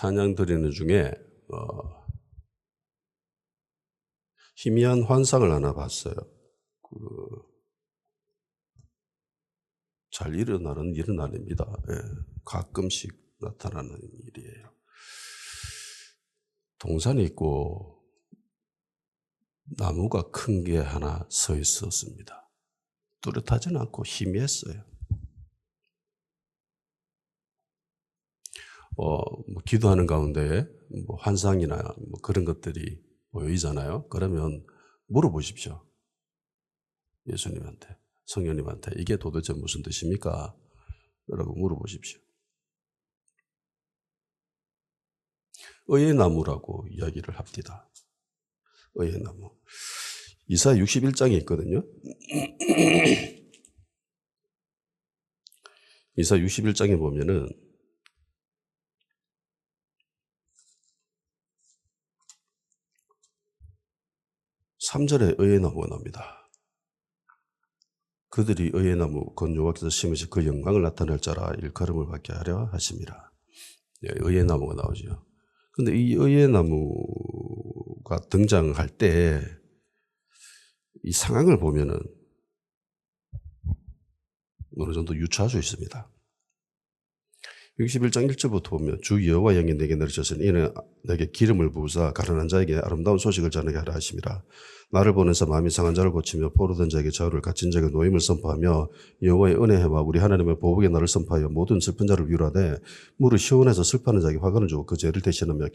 찬양 드리는 중에 희미한 환상을 하나 봤어요. 잘 일어나는 일은 아닙니다. 예, 가끔씩 나타나는 일이에요. 동산이 있고 나무가 큰 게 하나 서 있었습니다. 뚜렷하지는 않고 희미했어요. 뭐 기도하는 가운데 뭐 환상이나 뭐 그런 것들이 보이잖아요. 그러면 물어보십시오. 예수님한테, 성령님한테 이게 도대체 무슨 뜻입니까? 라고 물어보십시오. 의의 나무라고 이야기를 합니다. 의의 나무. 이사야 61장에 있거든요. 이사야 61장에 보면은 3절에 의의 나무가 나옵니다. 그들이 의의 나무 곧 여호와께서 심으신 그 영광을 나타낼 자라 일컬음을 받게 하려 하심이라. 의의 나무가 나오죠. 그런데 이 의의 나무가 등장할 때 이 상황을 보면은 어느 정도 유추할 수 있습니다. 61장 1절부터 보면 주 여호와 영이 내게 내리셨으니 이는 내게 기름을 부으사 가난한 자에게 아름다운 소식을 전하게 하라 하심이라. 나를 보내서 마음이 상한 자를 고치며 포로된 자에게 자유를 갇힌 자에게 노임을 선포하며 여호와의 은혜와 우리 하나님의 보복의 날을 선포하여 모든 슬픈 자를 위로하되 무릇 시온에서 슬퍼하는 자에게 화관을 주고 그 죄를 대신하며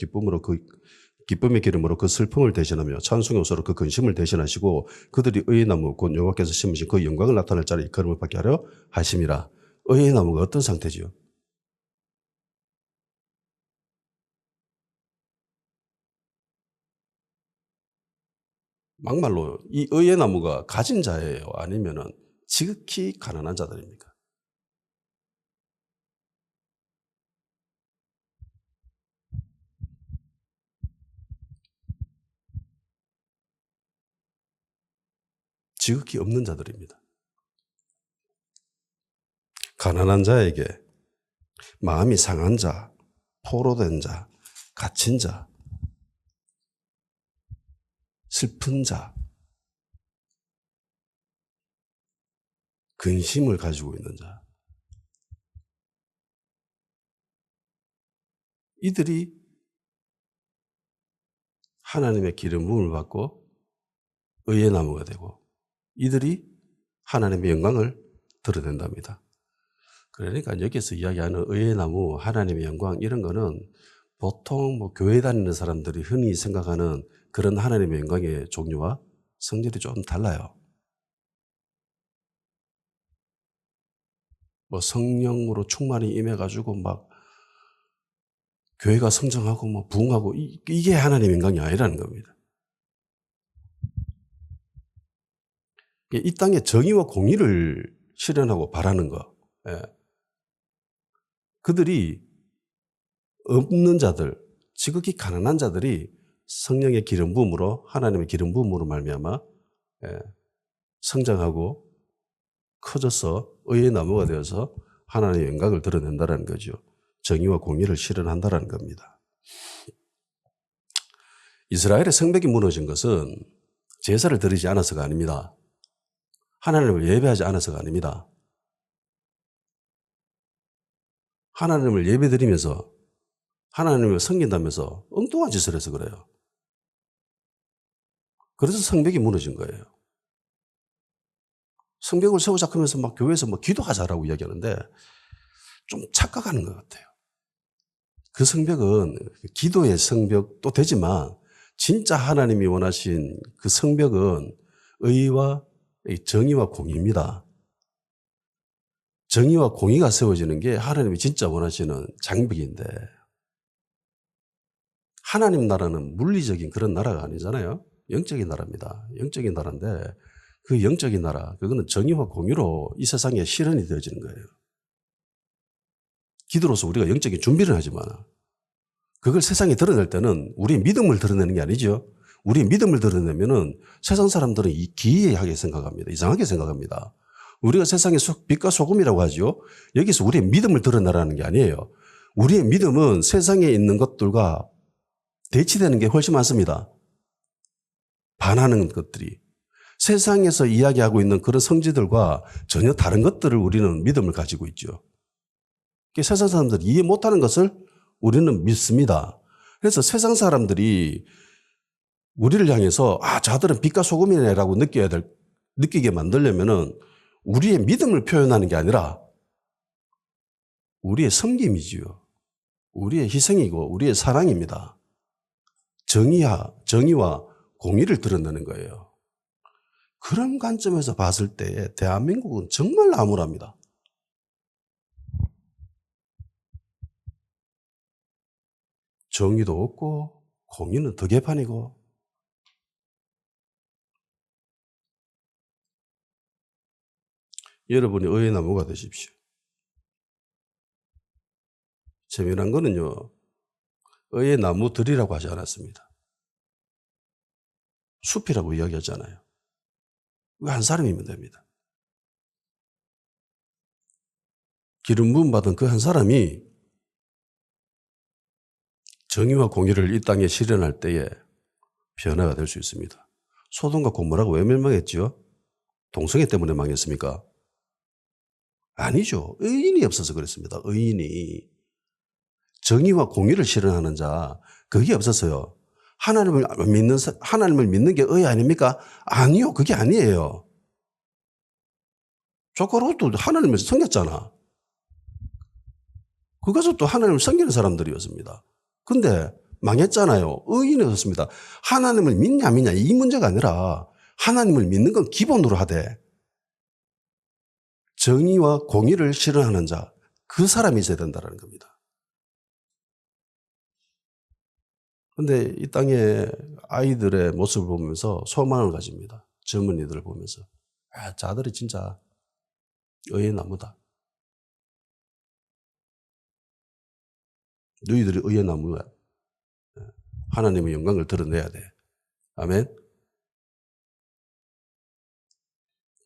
기쁨의 기름으로 그 슬픔을 대신하며 찬송의 옷으로 그 근심을 대신하시고 그들이 의의 나무 곧 여호와께서 심으신 그 영광을 나타낼 자를 이끌음을 받게 하려 하심이라. 의의 나무가 어떤 상태지요? 막말로 이 의의 나무가 가진 자예요? 아니면은 지극히 가난한 자들입니까? 지극히 없는 자들입니다. 가난한 자에게 마음이 상한 자, 포로된 자, 갇힌 자, 슬픈 자, 근심을 가지고 있는 자, 이들이 하나님의 기름 부음을 받고 의의 나무가 되고 이들이 하나님의 영광을 드러낸답니다. 그러니까 여기서 이야기하는 의의 나무, 하나님의 영광 이런 거는 보통 뭐 교회 다니는 사람들이 흔히 생각하는 그런 하나님의 영광의 종류와 성질이 좀 달라요. 뭐 성령으로 충만히 임해가지고 막 교회가 성장하고 뭐 부흥하고 이게 하나님의 영광이 아니라는 겁니다. 이 땅에 정의와 공의를 실현하고 바라는 거. 예. 그들이 없는 자들, 지극히 가난한 자들이 성령의 기름 부음으로 하나님의 기름 부음으로 말미암아 성장하고 커져서 의의 나무가 되어서 하나님의 영광을 드러낸다는 거죠. 정의와 공의를 실현한다는 겁니다. 이스라엘의 성벽이 무너진 것은 제사를 드리지 않아서가 아닙니다. 하나님을 예배하지 않아서가 아닙니다. 하나님을 예배드리면서 하나님을 섬긴다면서 엉뚱한 짓을 해서 그래요. 그래서 성벽이 무너진 거예요. 성벽을 세우자 하면서 막 교회에서 뭐 기도하자라고 이야기하는데 좀 착각하는 것 같아요. 그 성벽은 기도의 성벽도 되지만 진짜 하나님이 원하신 그 성벽은 의와 정의와 공의입니다. 정의와 공의가 세워지는 게 하나님이 진짜 원하시는 장벽인데 하나님 나라는 물리적인 그런 나라가 아니잖아요. 영적인 나라입니다. 영적인 나라인데 그 영적인 나라, 그거는 정의와 공의로 이 세상에 실현이 되어지는 거예요. 기도로서 우리가 영적인 준비를 하지만 그걸 세상에 드러낼 때는 우리의 믿음을 드러내는 게 아니죠. 우리의 믿음을 드러내면은 세상 사람들은 기이하게 생각합니다. 이상하게 생각합니다. 우리가 세상의 빛과 소금이라고 하죠. 여기서 우리의 믿음을 드러내라는 게 아니에요. 우리의 믿음은 세상에 있는 것들과 대치되는 게 훨씬 많습니다. 반하는 것들이. 세상에서 이야기하고 있는 그런 성질들과 전혀 다른 것들을 우리는 믿음을 가지고 있죠. 세상 사람들이 이해 못하는 것을 우리는 믿습니다. 그래서 세상 사람들이 우리를 향해서 저들은 빛과 소금이네라고 느끼게 만들려면은 우리의 믿음을 표현하는 게 아니라 우리의 섬김이지요. 우리의 희생이고 우리의 사랑입니다. 정의와 공의를 드러내는 거예요. 그런 관점에서 봤을 때 대한민국은 정말 암울합니다. 정의도 없고 공의는 더 개판이고. 여러분이 의의 나무가 되십시오. 재미난 거는요, 의의 나무들이라고 하지 않았습니다. 숲이라고 이야기하잖아요. 한 사람이면 됩니다. 기름 부음 받은 그 한 사람이 정의와 공의를 이 땅에 실현할 때에 변화가 될 수 있습니다. 소돔과 고모라가 왜 멸망했지요? 동성애 때문에 망했습니까? 아니죠. 의인이 없어서 그랬습니다. 의인이. 정의와 공의를 실현하는 자, 그게 없었어요. 하나님을 믿는 게 의 아닙니까? 아니요. 그게 아니에요. 조카로도 하나님을 섬겼잖아. 그것도 또 하나님을 섬기는 사람들이었습니다. 근데 망했잖아요. 의인이 없었습니다. 하나님을 믿냐 안 믿냐 이 문제가 아니라 하나님을 믿는 건 기본으로 하되 정의와 공의를 실현하는 자, 그 사람이 있어야 된다는 겁니다. 근데 이 땅에 아이들의 모습을 보면서 소망을 가집니다. 젊은이들을 보면서. 자들이 진짜 의의 나무다. 너희들이 의의 나무야. 하나님의 영광을 드러내야 돼. 아멘.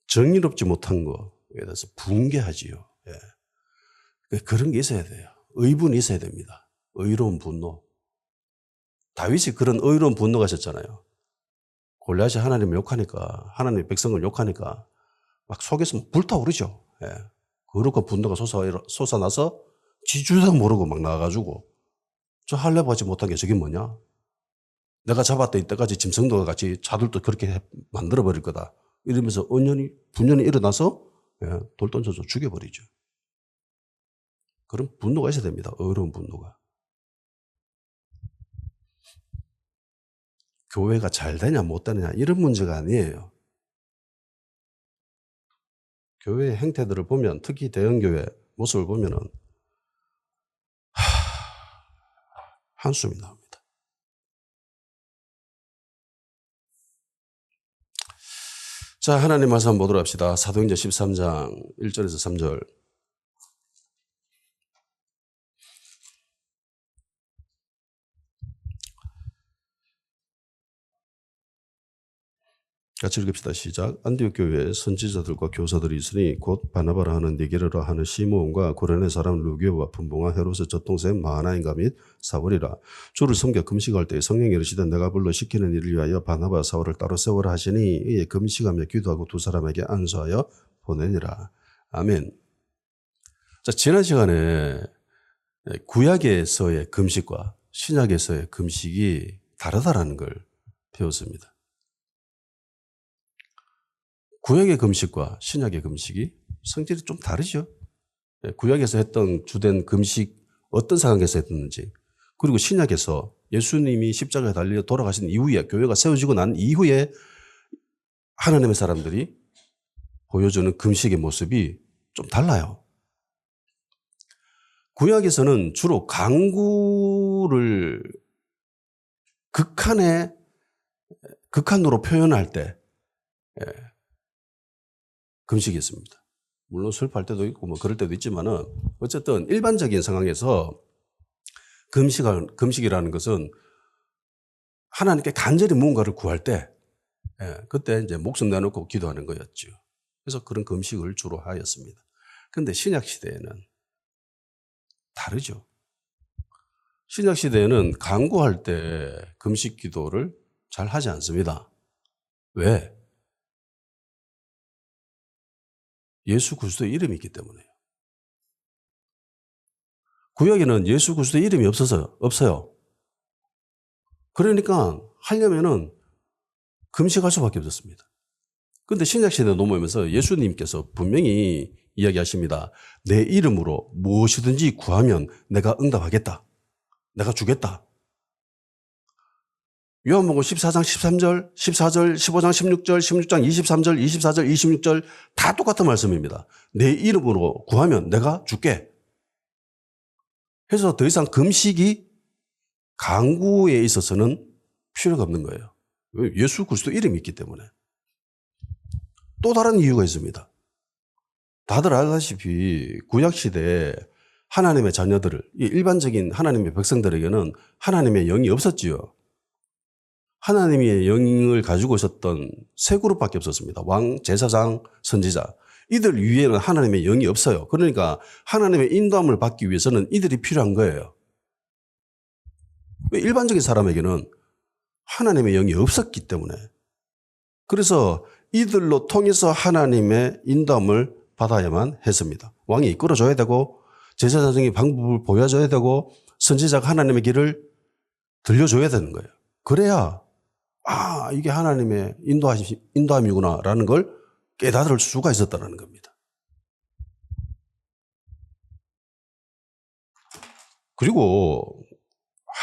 정의롭지 못한 거에 대해서 분개하지요. 그런 게 있어야 돼요. 의분이 있어야 됩니다. 의로운 분노. 다윗이 그런 의로운 분노가 있었잖아요. 골리앗이 하나님을 욕하니까, 하나님의 백성을 욕하니까 막 속에서 불타오르죠. 그렇고 분노가 솟아나서 지주도 모르고 막 나와가지고 저 할례 받지 못한 게 저게 뭐냐? 내가 잡았던 이때까지 짐승도 같이 자들도 그렇게 만들어버릴 거다. 이러면서 분연이 일어나서 돌 던져서 죽여버리죠. 그런 분노가 있어야 됩니다. 어려운 분노가. 교회가 잘 되냐 못 되느냐 이런 문제가 아니에요. 교회의 행태들을 보면 특히 대형교회 모습을 보면은 한숨이 나옵니다. 자, 하나님 말씀 한번 보도록 합시다. 사도행전 13장 1절에서 3절. 같이 읽읍시다. 시작. 안디옥 교회에 선지자들과 교사들이 있으니 곧 바나바라 하는 니게르라 하는 시므온과 구레네 사람 루기오와 분봉아 헤롯의 젖동생 마하나인가 및 사울이라. 주를 섬겨 금식할 때에 성령이 이르시되 내가 불러 시키는 일을 위하여 바나바 사울을 따로 세워라 하시니 이에 금식하며 기도하고 두 사람에게 안수하여 보내니라. 아멘. 자, 지난 시간에 구약에서의 금식과 신약에서의 금식이 다르다라는 걸 배웠습니다. 구약의 금식과 신약의 금식이 성질이 좀 다르죠. 구약에서 했던 주된 금식 어떤 상황에서 했는지, 그리고 신약에서 예수님이 십자가에 달려 돌아가신 이후에 교회가 세워지고 난 이후에 하나님의 사람들이 보여주는 금식의 모습이 좀 달라요. 구약에서는 주로 강구를 극한으로 표현할 때 금식이 있습니다. 물론 슬퍼할 때도 있고 뭐 그럴 때도 있지만은 어쨌든 일반적인 상황에서 금식이라는 것은 하나님께 간절히 무언가를 구할 때 그때 이제 목숨 내놓고 기도하는 거였죠. 그래서 그런 금식을 주로 하였습니다. 그런데 신약 시대에는 다르죠. 신약시대에는 간구할 때 금식 기도를 잘 하지 않습니다. 왜? 예수 그리스도의 이름이 있기 때문에요. 구약에는 예수 그리스도의 이름이 없어요. 그러니까 하려면은 금식할 수밖에 없었습니다. 그런데 신약시대에 넘어오면서 예수님께서 분명히 이야기하십니다. 내 이름으로 무엇이든지 구하면 내가 응답하겠다. 내가 주겠다. 요한복음 14장 13절, 14절, 15장 16절, 16장 23절, 24절, 26절 다 똑같은 말씀입니다. 내 이름으로 구하면 내가 줄게. 해서 더 이상 금식이 간구에 있어서는 필요가 없는 거예요. 예수 그리스도 이름이 있기 때문에. 또 다른 이유가 있습니다. 다들 알다시피 구약시대에 하나님의 자녀들을, 일반적인 하나님의 백성들에게는 하나님의 영이 없었지요. 하나님의 영을 가지고 있었던 세 그룹밖에 없었습니다. 왕, 제사장, 선지자. 이들 위에는 하나님의 영이 없어요. 그러니까 하나님의 인도함을 받기 위해서는 이들이 필요한 거예요. 일반적인 사람에게는 하나님의 영이 없었기 때문에. 그래서 이들로 통해서 하나님의 인도함을 받아야만 했습니다. 왕이 이끌어줘야 되고 제사장이 방법을 보여줘야 되고 선지자가 하나님의 길을 들려줘야 되는 거예요. 그래야 이게 하나님의 인도함이구나라는 걸 깨달을 수가 있었다는 겁니다. 그리고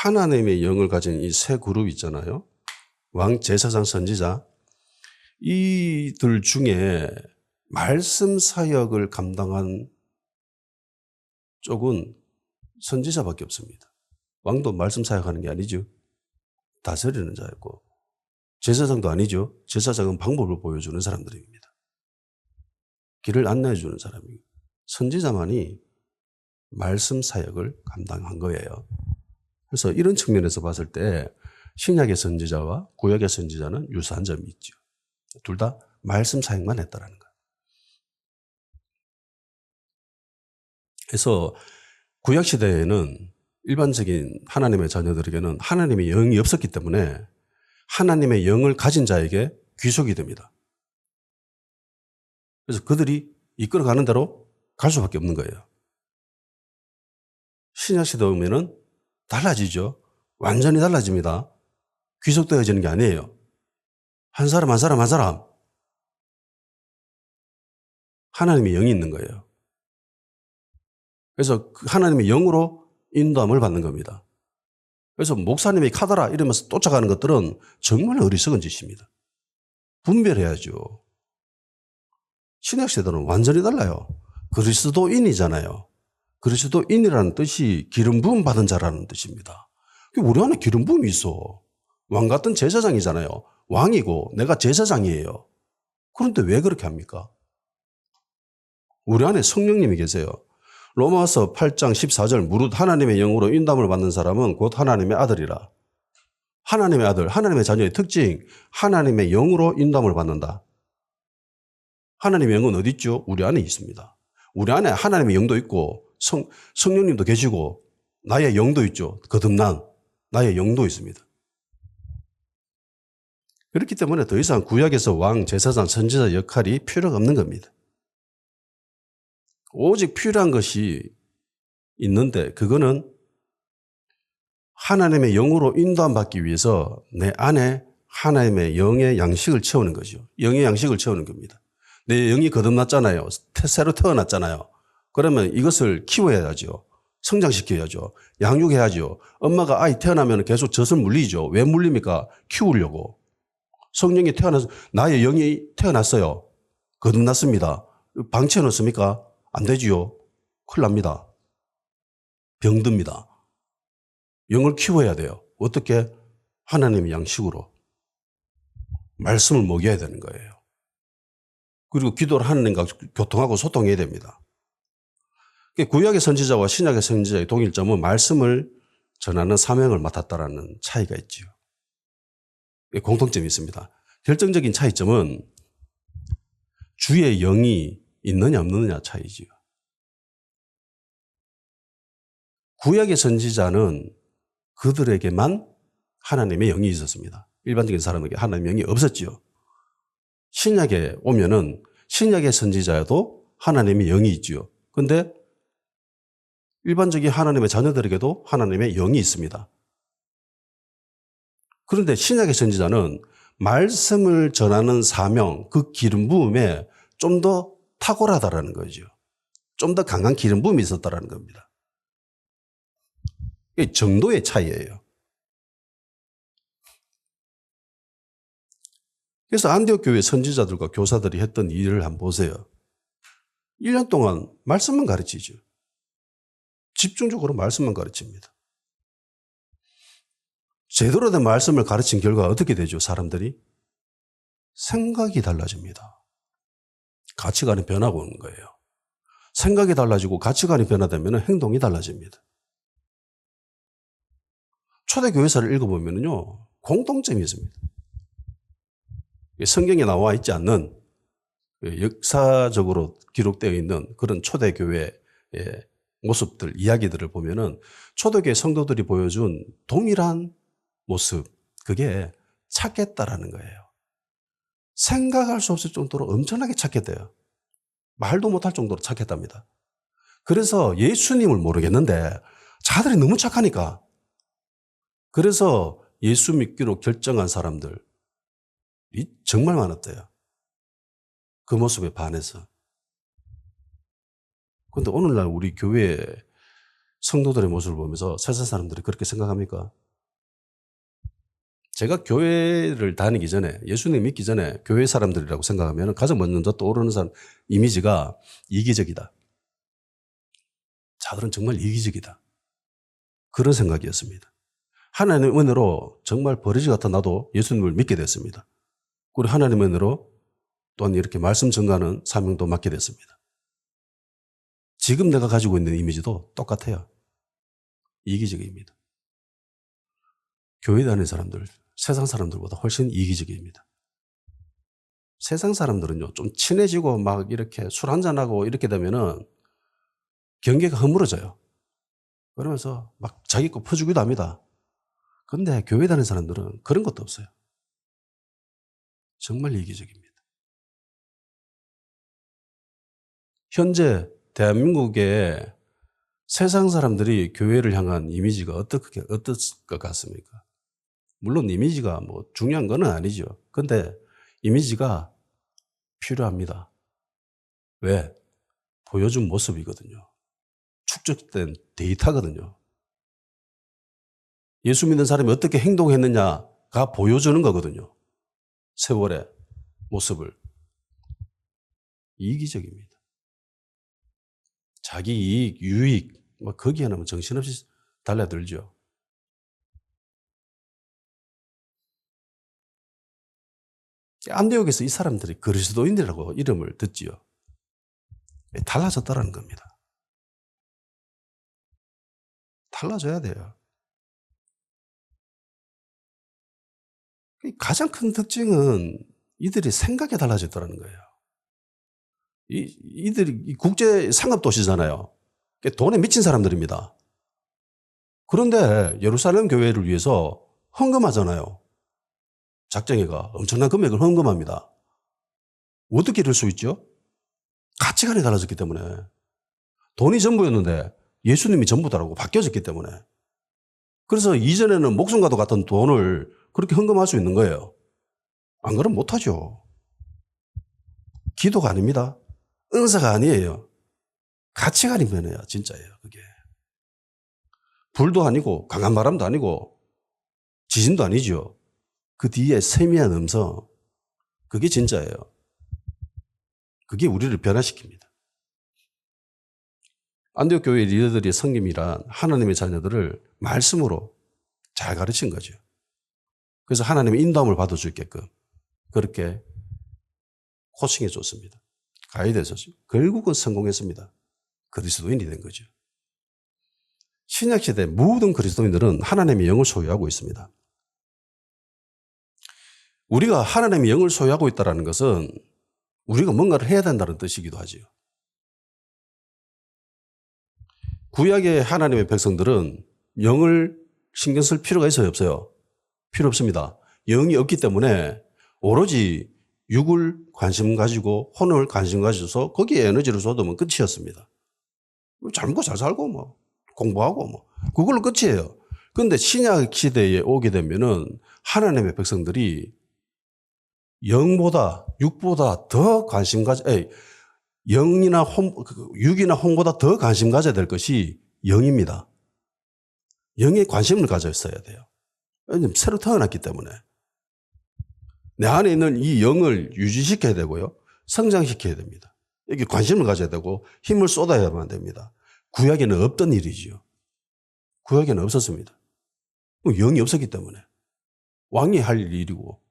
하나님의 영을 가진 이 세 그룹 있잖아요. 왕, 제사장, 선지자. 이들 중에 말씀 사역을 감당한 쪽은 선지자밖에 없습니다. 왕도 말씀 사역하는 게 아니죠. 다스리는 자였고 제사장도 아니죠. 제사장은 방법을 보여주는 사람들입니다. 길을 안내해 주는 사람이고 선지자만이 말씀 사역을 감당한 거예요. 그래서 이런 측면에서 봤을 때 신약의 선지자와 구약의 선지자는 유사한 점이 있죠. 둘 다 말씀 사역만 했다라는 거예요. 그래서 구약시대에는 일반적인 하나님의 자녀들에게는 하나님의 영이 없었기 때문에 하나님의 영을 가진 자에게 귀속이 됩니다. 그래서 그들이 이끌어가는 대로 갈 수밖에 없는 거예요. 신약시대 오면은 달라지죠. 완전히 달라집니다. 귀속되어지는 게 아니에요. 한 사람 한 사람 한 사람 하나님의 영이 있는 거예요. 그래서 하나님의 영으로 인도함을 받는 겁니다. 그래서 목사님이 카더라 이러면서 쫓아가는 것들은 정말 어리석은 짓입니다. 분별해야죠. 신약시대는 완전히 달라요. 그리스도인이잖아요. 그리스도인이라는 뜻이 기름 부음 받은 자라는 뜻입니다. 우리 안에 기름 부음이 있어. 왕 같은 제사장이잖아요. 왕이고 내가 제사장이에요. 그런데 왜 그렇게 합니까? 우리 안에 성령님이 계세요. 로마서 8장 14절 무릇 하나님의 영으로 인도함을 받는 사람은 곧 하나님의 아들이라. 하나님의 아들, 하나님의 자녀의 특징, 하나님의 영으로 인도함을 받는다. 하나님의 영은 어디 있죠? 우리 안에 있습니다. 우리 안에 하나님의 영도 있고 성령님도 계시고 나의 영도 있죠. 거듭난 나의 영도 있습니다. 그렇기 때문에 더 이상 구약에서 왕, 제사장, 선지자 역할이 필요가 없는 겁니다. 오직 필요한 것이 있는데 그거는 하나님의 영으로 인도함 받기 위해서 내 안에 하나님의 영의 양식을 채우는 거죠. 영의 양식을 채우는 겁니다. 내 영이 거듭났잖아요. 새로 태어났잖아요. 그러면 이것을 키워야죠. 성장시켜야죠. 양육해야죠. 엄마가 아이 태어나면 계속 젖을 물리죠. 왜 물립니까? 키우려고. 성령이 태어나서 나의 영이 태어났어요. 거듭났습니다. 방치해 놓습니까? 안 되지요. 큰일 납니다. 병듭니다. 영을 키워야 돼요. 어떻게? 하나님의 양식으로. 말씀을 먹여야 되는 거예요. 그리고 기도를 하나님과 교통하고 소통해야 됩니다. 구약의 선지자와 신약의 선지자의 동일점은 말씀을 전하는 사명을 맡았다라는 차이가 있죠. 공통점이 있습니다. 결정적인 차이점은 주의 영이 있느냐 없느냐 차이지요. 구약의 선지자는 그들에게만 하나님의 영이 있었습니다. 일반적인 사람에게 하나님의 영이 없었지요. 신약에 오면은 신약의 선지자여도 하나님의 영이 있지요. 그런데 일반적인 하나님의 자녀들에게도 하나님의 영이 있습니다. 그런데 신약의 선지자는 말씀을 전하는 사명, 그 기름 부음에 좀 더 탁월하다라는 거죠. 좀 더 강한 기름 부음이 있었다라는 겁니다. 이게 정도의 차이예요. 그래서 안디옥 교회 선지자들과 교사들이 했던 일을 한번 보세요. 1년 동안 말씀만 가르치죠. 집중적으로 말씀만 가르칩니다. 제대로 된 말씀을 가르친 결과 어떻게 되죠? 사람들이 생각이 달라집니다. 가치관이 변하고 오는 거예요. 생각이 달라지고 가치관이 변화되면 행동이 달라집니다. 초대교회사를 읽어보면요, 공통점이 있습니다. 성경에 나와 있지 않는 역사적으로 기록되어 있는 그런 초대교회의 모습들, 이야기들을 보면은 초대교회 성도들이 보여준 동일한 모습, 그게 착했다라는 거예요. 생각할 수 없을 정도로 엄청나게 착했대요. 말도 못할 정도로 착했답니다. 그래서 예수님을 모르겠는데 자들이 너무 착하니까, 그래서 예수 믿기로 결정한 사람들이 정말 많았대요. 그 모습에 반해서. 그런데 오늘날 우리 교회 성도들의 모습을 보면서 세상 사람들이 그렇게 생각합니까? 제가 교회를 다니기 전에, 예수님 믿기 전에 교회 사람들이라고 생각하면 가장 먼저 떠오르는 사람 이미지가 이기적이다. 자들은 정말 이기적이다. 그런 생각이었습니다. 하나님의 은혜로 정말 버리지 같아 나도 예수님을 믿게 됐습니다. 그리고 하나님의 은혜로 또한 이렇게 말씀 전가하는 사명도 맡게 됐습니다. 지금 내가 가지고 있는 이미지도 똑같아요. 이기적입니다. 교회 다니는 사람들, 세상 사람들보다 훨씬 이기적입니다. 세상 사람들은요, 좀 친해지고 막 이렇게 술 한잔하고 이렇게 되면은 경계가 허물어져요. 그러면서 막 자기 거 퍼주기도 합니다. 그런데 교회 다니는 사람들은 그런 것도 없어요. 정말 이기적입니다. 현재 대한민국의 세상 사람들이 교회를 향한 이미지가 어떨 것 같습니까? 물론 이미지가 뭐 중요한 건 아니죠. 그런데 이미지가 필요합니다. 왜? 보여준 모습이거든요. 축적된 데이터거든요. 예수 믿는 사람이 어떻게 행동했느냐가 보여주는 거거든요. 세월의 모습을. 이기적입니다. 자기 이익, 유익, 뭐 거기에는 정신없이 달려들죠. 안디옥에서 이 사람들이 그리스도인이라고 이름을 듣지요. 달라졌다라는 겁니다. 달라져야 돼요. 가장 큰 특징은 이들이 생각이 달라졌다는 거예요. 이들이 국제 상업도시잖아요. 돈에 미친 사람들입니다. 그런데 예루살렘 교회를 위해서 헌금하잖아요. 작정회가 엄청난 금액을 헌금합니다. 어떻게 이럴 수 있죠? 가치관이 달라졌기 때문에. 돈이 전부였는데 예수님이 전부다라고 바뀌어졌기 때문에. 그래서 이전에는 목숨과도 같은 돈을 그렇게 헌금할 수 있는 거예요. 안 그러면 못하죠. 기도가 아닙니다. 은사가 아니에요. 가치관이 변해요. 진짜예요. 그게. 불도 아니고 강한 바람도 아니고 지진도 아니죠. 그 뒤에 세미한 음성, 그게 진짜예요. 그게 우리를 변화시킵니다. 안디옥 교회 리더들의 섬김이란 하나님의 자녀들을 말씀으로 잘 가르친 거죠. 그래서 하나님의 인도함을 받을 수 있게끔 그렇게 코칭해 줬습니다. 가이드해서 결국은 성공했습니다. 그리스도인이 된 거죠. 신약시대 모든 그리스도인들은 하나님의 영을 소유하고 있습니다. 우리가 하나님의 영을 소유하고 있다는 것은 우리가 뭔가를 해야 된다는 뜻이기도 하지요. 구약의 하나님의 백성들은 영을 신경 쓸 필요가 있어요, 없어요? 필요 없습니다. 영이 없기 때문에 오로지 육을 관심 가지고 혼을 관심 가져서 거기에 에너지를 쏟으면 끝이었습니다. 잘 먹고 잘 살고 뭐 공부하고 뭐 그걸로 끝이에요. 그런데 신약 시대에 오게 되면은 하나님의 백성들이 영보다 육보다 더 관심 가져, 영이나 육이나 혼보다 더 관심 가져야 될 것이 영입니다. 영에 관심을 가졌어야 돼요. 왜냐하면 새로 태어났기 때문에. 내 안에 있는 이 영을 유지시켜야 되고요. 성장시켜야 됩니다. 여기 관심을 가져야 되고 힘을 쏟아야만 됩니다. 구약에는 없던 일이지요. 구약에는 없었습니다. 영이 없었기 때문에. 왕이 할 일이고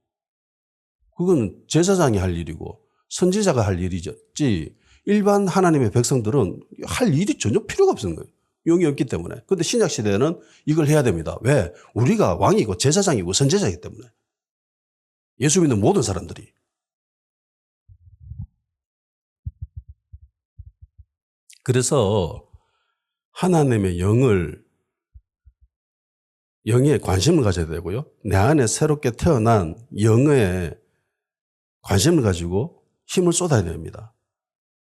그건 제사장이 할 일이고 선지자가 할 일이지 일반 하나님의 백성들은 할 일이 전혀 필요가 없는 거예요. 영이 없기 때문에. 그런데 신약 시대에는 이걸 해야 됩니다. 왜? 우리가 왕이고 제사장이고 선지자이기 때문에. 예수 믿는 모든 사람들이. 그래서 하나님의 영에 관심을 가져야 되고요. 내 안에 새롭게 태어난 영에 관심을 가지고 힘을 쏟아야 됩니다.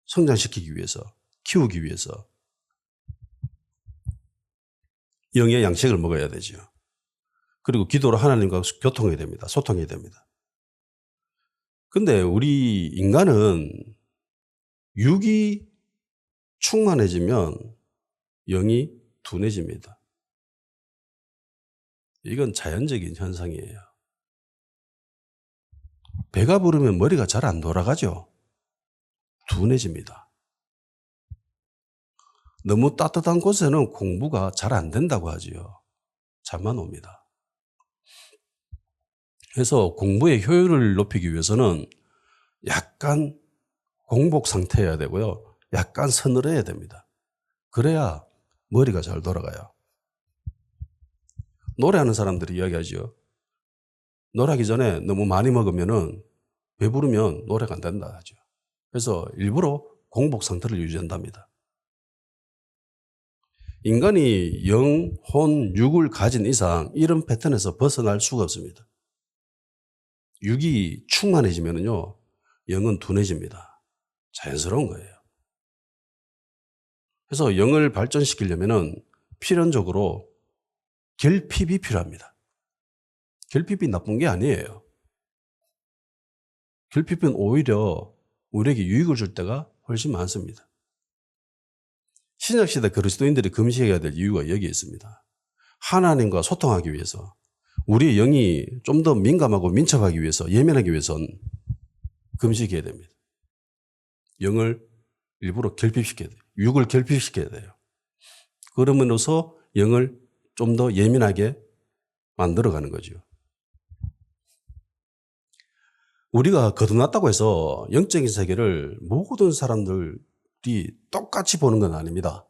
성장시키기 위해서, 키우기 위해서. 영의 양식을 먹어야 되죠. 그리고 기도로 하나님과 교통해야 됩니다. 소통해야 됩니다. 근데 우리 인간은 육이 충만해지면 영이 둔해집니다. 이건 자연적인 현상이에요. 배가 부르면 머리가 잘 안 돌아가죠. 둔해집니다. 너무 따뜻한 곳에는 공부가 잘 안 된다고 하지요. 잠만 옵니다. 그래서 공부의 효율을 높이기 위해서는 약간 공복 상태여야 되고요. 약간 서늘해야 됩니다. 그래야 머리가 잘 돌아가요. 노래하는 사람들이 이야기하죠. 노래하기 전에 너무 많이 먹으면은 배부르면 노래가 안 된다 하죠. 그래서 일부러 공복 상태를 유지한답니다. 인간이 영, 혼, 육을 가진 이상 이런 패턴에서 벗어날 수가 없습니다. 육이 충만해지면요, 영은 둔해집니다. 자연스러운 거예요. 그래서 영을 발전시키려면은 필연적으로 결핍이 필요합니다. 결핍이 나쁜 게 아니에요. 결핍은 오히려 우리에게 유익을 줄 때가 훨씬 많습니다. 신약시대 그리스도인들이 금식해야 될 이유가 여기에 있습니다. 하나님과 소통하기 위해서 우리의 영이 좀 더 민감하고 민첩하기 위해서 예민하기 위해서는 금식해야 됩니다. 영을 일부러 결핍시켜야 돼요. 육을 결핍시켜야 돼요. 그러면서 영을 좀 더 예민하게 만들어가는 거죠. 우리가 거듭났다고 해서 영적인 세계를 모든 사람들이 똑같이 보는 건 아닙니다.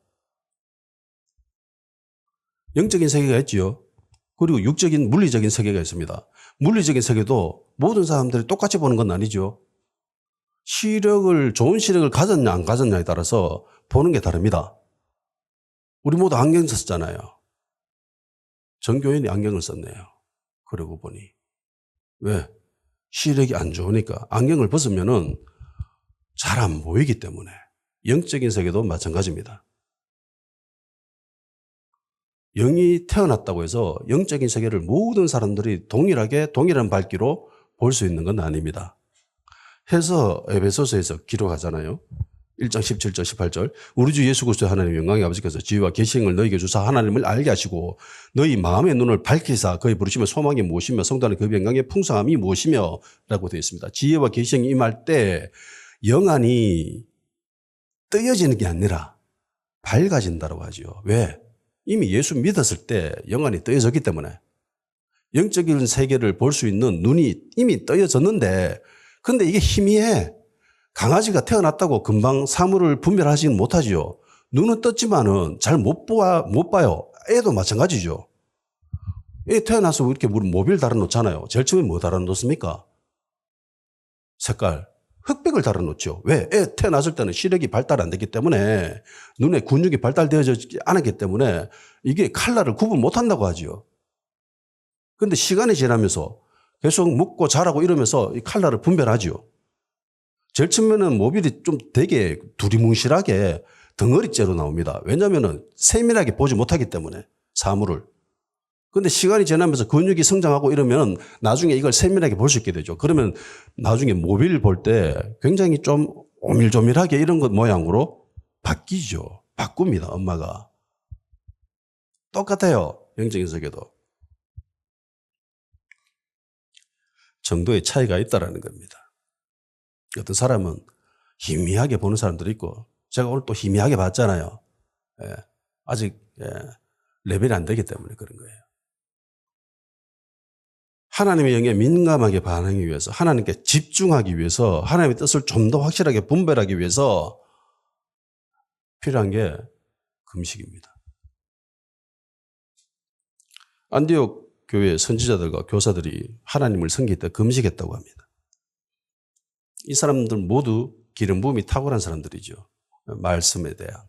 영적인 세계가 있지요. 그리고 육적인 물리적인 세계가 있습니다. 물리적인 세계도 모든 사람들이 똑같이 보는 건 아니죠. 좋은 시력을 가졌냐 안 가졌냐에 따라서 보는 게 다릅니다. 우리 모두 안경 썼잖아요. 전교인이 안경을 썼네요. 그러고 보니. 왜? 시력이 안 좋으니까. 안경을 벗으면은 잘 안 보이기 때문에. 영적인 세계도 마찬가지입니다. 영이 태어났다고 해서 영적인 세계를 모든 사람들이 동일한 밝기로 볼 수 있는 건 아닙니다. 해서 에베소서에서 기록하잖아요. 1장 17절 18절 우리 주 예수 그리스도 하나님의 영광의 아버지께서 지혜와 계시를 너희에게 주사 하나님을 알게 하시고 너희 마음의 눈을 밝히사 그의 부르심의 소망이 무엇이며 성도 안에 그 영광의 풍성함이 무엇이며 라고 되어 있습니다. 지혜와 계시가 임할 때 영안이 뜨여지는 게 아니라 밝아진다고 하죠. 왜? 이미 예수 믿었을 때 영안이 뜨여졌기 때문에 영적인 세계를 볼 수 있는 눈이 이미 뜨여졌는데 근데 이게 희미해. 강아지가 태어났다고 금방 사물을 분별하지는 못하지요. 눈은 떴지만은 잘 못 봐요. 애도 마찬가지죠. 애 태어나서 이렇게 모bil 달아놓잖아요. 제일 처음에 뭐 달아놓습니까? 색깔. 흑백을 달아놓죠. 왜? 애 태어났을 때는 시력이 발달 안 됐기 때문에 눈에 근육이 발달되어지지 않았기 때문에 이게 칼라를 구분 못한다고 하죠. 그런데 시간이 지나면서 계속 먹고 자라고 이러면서 이 칼라를 분별하죠. 제일 처음에는 모빌이 좀 되게 두리뭉실하게 덩어리째로 나옵니다. 왜냐하면 세밀하게 보지 못하기 때문에 사물을. 그런데 시간이 지나면서 근육이 성장하고 이러면 나중에 이걸 세밀하게 볼 수 있게 되죠. 그러면 나중에 모빌 볼 때 굉장히 좀 오밀조밀하게 이런 것 모양으로 바뀌죠. 바꿉니다. 엄마가. 똑같아요. 영적인 세계도. 정도의 차이가 있다는 겁니다. 어떤 사람은 희미하게 보는 사람들이 있고 제가 오늘 또 희미하게 봤잖아요. 예. 아직 레벨이 안 되기 때문에 그런 거예요. 하나님의 영에 민감하게 반응하기 위해서 하나님께 집중하기 위해서 하나님의 뜻을 좀 더 확실하게 분별하기 위해서 필요한 게 금식입니다. 안디옥 교회 선지자들과 교사들이 하나님을 섬길 때 금식했다고 합니다. 이 사람들 모두 기름 부음이 탁월한 사람들이죠. 말씀에 대한.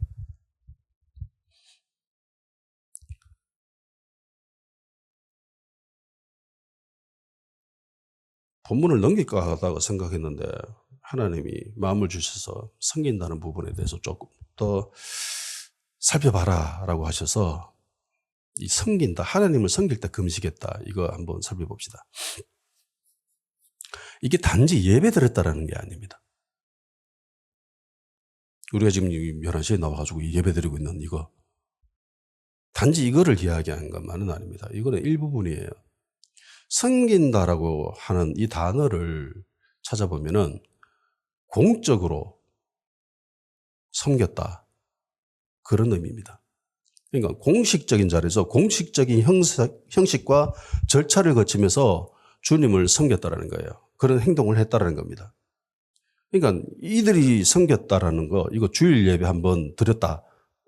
본문을 넘길까 하다가 생각했는데 하나님이 마음을 주셔서 섬긴다는 부분에 대해서 조금 더 살펴봐라 라고 하셔서 이 섬긴다, 하나님을 섬길 때 금식했다, 이거 한번 살펴봅시다. 이게 단지 예배 드렸다라는 게 아닙니다. 우리가 지금 11시에 나와가지고 예배 드리고 있는 이거 단지 이거를 이야기하는 것만은 아닙니다. 이거는 일부분이에요. 섬긴다라고 하는 이 단어를 찾아보면은 공적으로 섬겼다, 그런 의미입니다. 그러니까 공식적인 자리에서 공식적인 형식과 절차를 거치면서 주님을 섬겼다라는 거예요. 그런 행동을 했다라는 겁니다. 그러니까 이들이 섬겼다라는 거, 이거 주일 예배 한번 드렸다,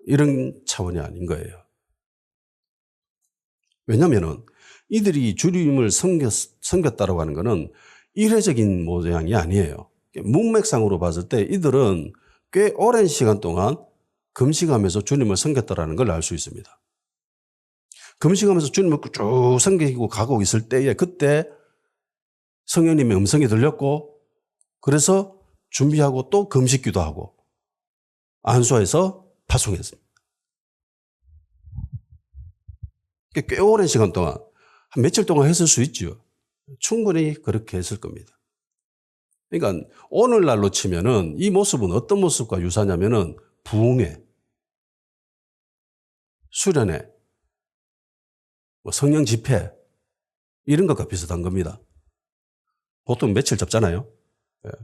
이런 차원이 아닌 거예요. 왜냐하면은 이들이 주님을 섬겼다라고 하는 것은 일회적인 모양이 아니에요. 문맥상으로 봤을 때 이들은 꽤 오랜 시간 동안 금식하면서 주님을 섬겼다라는 걸 알 수 있습니다. 금식하면서 주님을 쭉 섬기고 가고 있을 때에 그때 성령님의 음성이 들렸고 그래서 준비하고 또 금식기도 하고 안수해서 파송했습니다. 꽤 오랜 시간 동안 한 며칠 동안 했을 수 있죠. 충분히 그렇게 했을 겁니다. 그러니까 오늘날로 치면은 이 모습은 어떤 모습과 유사하냐면은 부흥회, 수련회, 성령 집회 이런 것과 비슷한 겁니다. 보통 며칠 잡잖아요.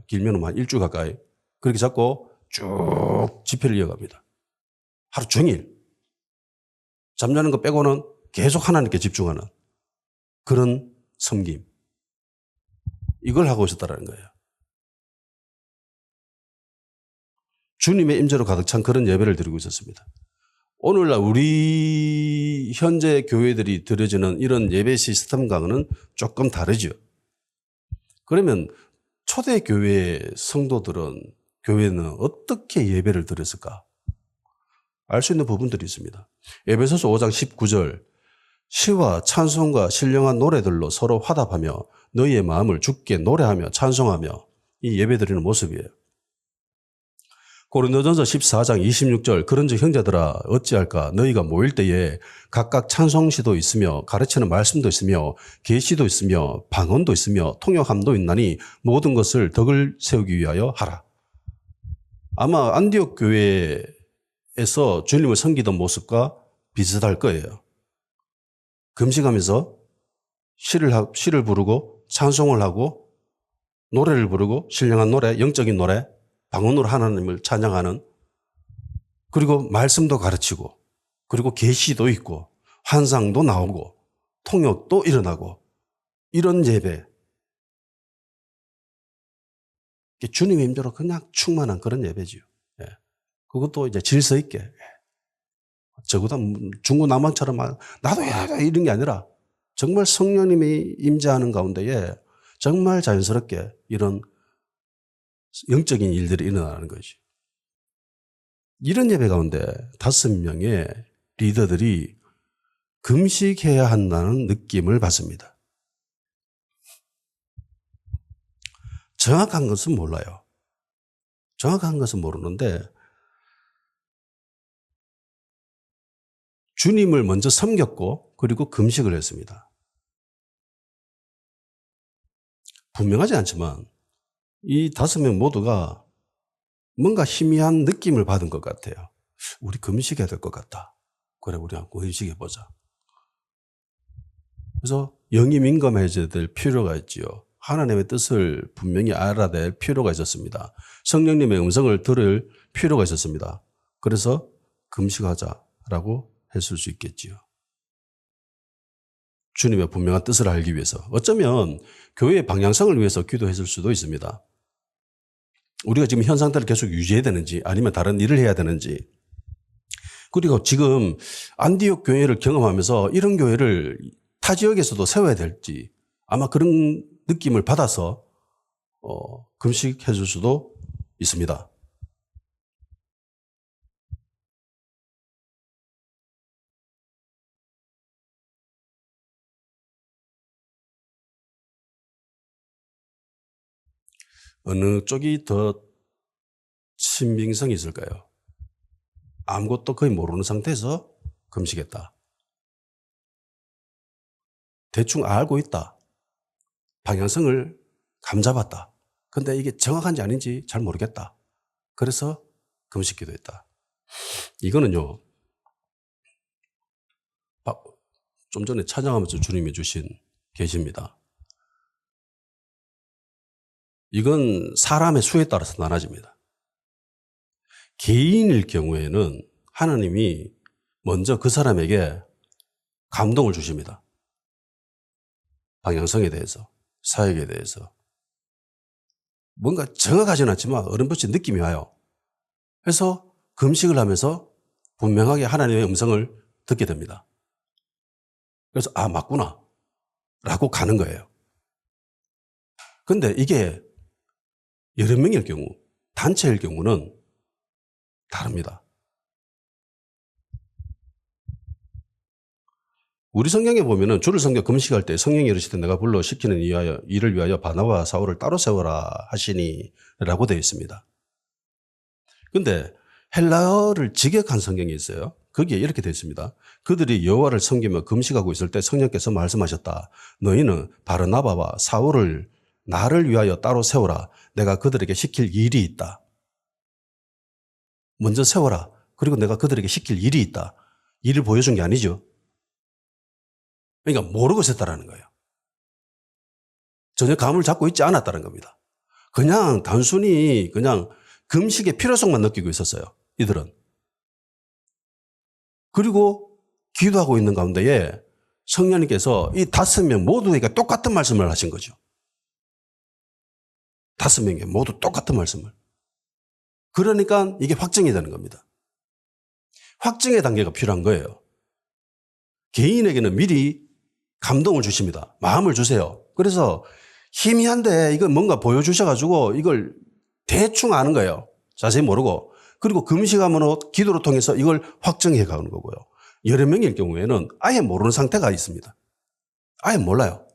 길면은 한 일주 가까이. 그렇게 잡고 쭉 집회를 이어갑니다. 하루 종일. 잠자는 거 빼고는 계속 하나님께 집중하는 그런 섬김. 이걸 하고 있었다는 거예요. 주님의 임재로 가득 찬 그런 예배를 드리고 있었습니다. 오늘날 우리 현재 교회들이 드려지는 이런 예배 시스템과는 조금 다르죠. 그러면 초대 교회 성도들은 교회는 어떻게 예배를 드렸을까? 알 수 있는 부분들이 있습니다. 에베소서 5장 19절 시와 찬송과 신령한 노래들로 서로 화답하며 너희의 마음을 주께 노래하며 찬송하며 이 예배드리는 모습이에요. 고린도전서 14장 26절 그런즉 형제들아 어찌할까 너희가 모일 때에 각각 찬송시도 있으며 가르치는 말씀도 있으며 계시도 있으며 방언도 있으며 통역함도 있나니 모든 것을 덕을 세우기 위하여 하라. 아마 안디옥 교회에서 주님을 섬기던 모습과 비슷할 거예요. 금식하면서 시를 부르고 찬송을 하고 노래를 부르고 신령한 노래, 영적인 노래, 방언으로 하나님을 찬양하는, 그리고 말씀도 가르치고 그리고 계시도 있고 환상도 나오고 통역도 일어나고 이런 예배. 주님의 임재로 그냥 충만한 그런 예배지요. 그것도 이제 질서 있게. 적어도 중구난방처럼 나도 해야 이런 게 아니라 정말 성령님이 임재하는 가운데에 정말 자연스럽게 이런 영적인 일들이 일어나는 거지. 이런 예배 가운데 5명의 리더들이 금식해야 한다는 느낌을 받습니다. 정확한 것은 몰라요. 정확한 것은 모르는데 주님을 먼저 섬겼고 그리고 금식을 했습니다. 분명하지 않지만 이 5명 모두가 뭔가 희미한 느낌을 받은 것 같아요. 우리 금식해야 될 것 같다. 그래, 우리 한번 금식해보자. 그래서 영이 민감해져야 될 필요가 있지요. 하나님의 뜻을 분명히 알아낼 필요가 있었습니다. 성령님의 음성을 들을 필요가 있었습니다. 그래서 금식하자라고 했을 수 있겠지요. 주님의 분명한 뜻을 알기 위해서. 어쩌면 교회의 방향성을 위해서 기도했을 수도 있습니다. 우리가 지금 현 상태를 계속 유지해야 되는지 아니면 다른 일을 해야 되는지. 그리고 지금 안디옥 교회를 경험하면서 이런 교회를 타 지역에서도 세워야 될지 아마 그런 느낌을 받아서 금식해 줄 수도 있습니다. 어느 쪽이 더 신빙성이 있을까요? 아무것도 거의 모르는 상태에서 금식했다. 대충 알고 있다. 방향성을 감잡았다. 근데 이게 정확한지 아닌지 잘 모르겠다. 그래서 금식 기도했다. 이거는요, 좀 전에 찬양하면서 주님이 주신 계시입니다. 이건 사람의 수에 따라서 나눠집니다. 개인일 경우에는 하나님이 먼저 그 사람에게 감동을 주십니다. 방향성에 대해서, 사역에 대해서. 뭔가 정확하지는 않지만 어렴풋이 느낌이 와요. 그래서 금식을 하면서 분명하게 하나님의 음성을 듣게 됩니다. 그래서 아, 맞구나 라고 가는 거예요. 근데 이게 여러 명일 경우, 단체일 경우는 다릅니다. 우리 성경에 보면은 주를 섬겨 금식할 때 성령이 이르시되 내가 불러 시키는 일을 위하여 바나바와 사울을 따로 세워라 하시니 라고 되어 있습니다. 근데 헬라어를 직역한 성경이 있어요. 거기에 이렇게 되어 있습니다. 그들이 여호와를 섬기며 금식하고 있을 때 성령께서 말씀하셨다. 너희는 바르나바와 사울을 나를 위하여 따로 세워라. 내가 그들에게 시킬 일이 있다. 먼저 세워라. 그리고 내가 그들에게 시킬 일이 있다. 일을 보여준 게 아니죠. 그러니까 모르고 있었다라는 거예요. 전혀 감을 잡고 있지 않았다는 겁니다. 그냥 단순히 그냥 금식의 필요성만 느끼고 있었어요. 이들은. 그리고 기도하고 있는 가운데에 성령님께서 이 5명 모두에게 똑같은 말씀을 하신 거죠. 5명에 모두 똑같은 말씀을. 그러니까 이게 확증이 되는 겁니다. 확증의 단계가 필요한 거예요. 개인에게는 미리 감동을 주십니다. 마음을 주세요. 그래서 희미한데 이걸 뭔가 보여주셔가지고 이걸 대충 아는 거예요. 자세히 모르고. 그리고 금식함으로 기도를 통해서 이걸 확정해 가는 거고요. 여러 명일 경우에는 아예 모르는 상태가 있습니다. 아예 몰라요.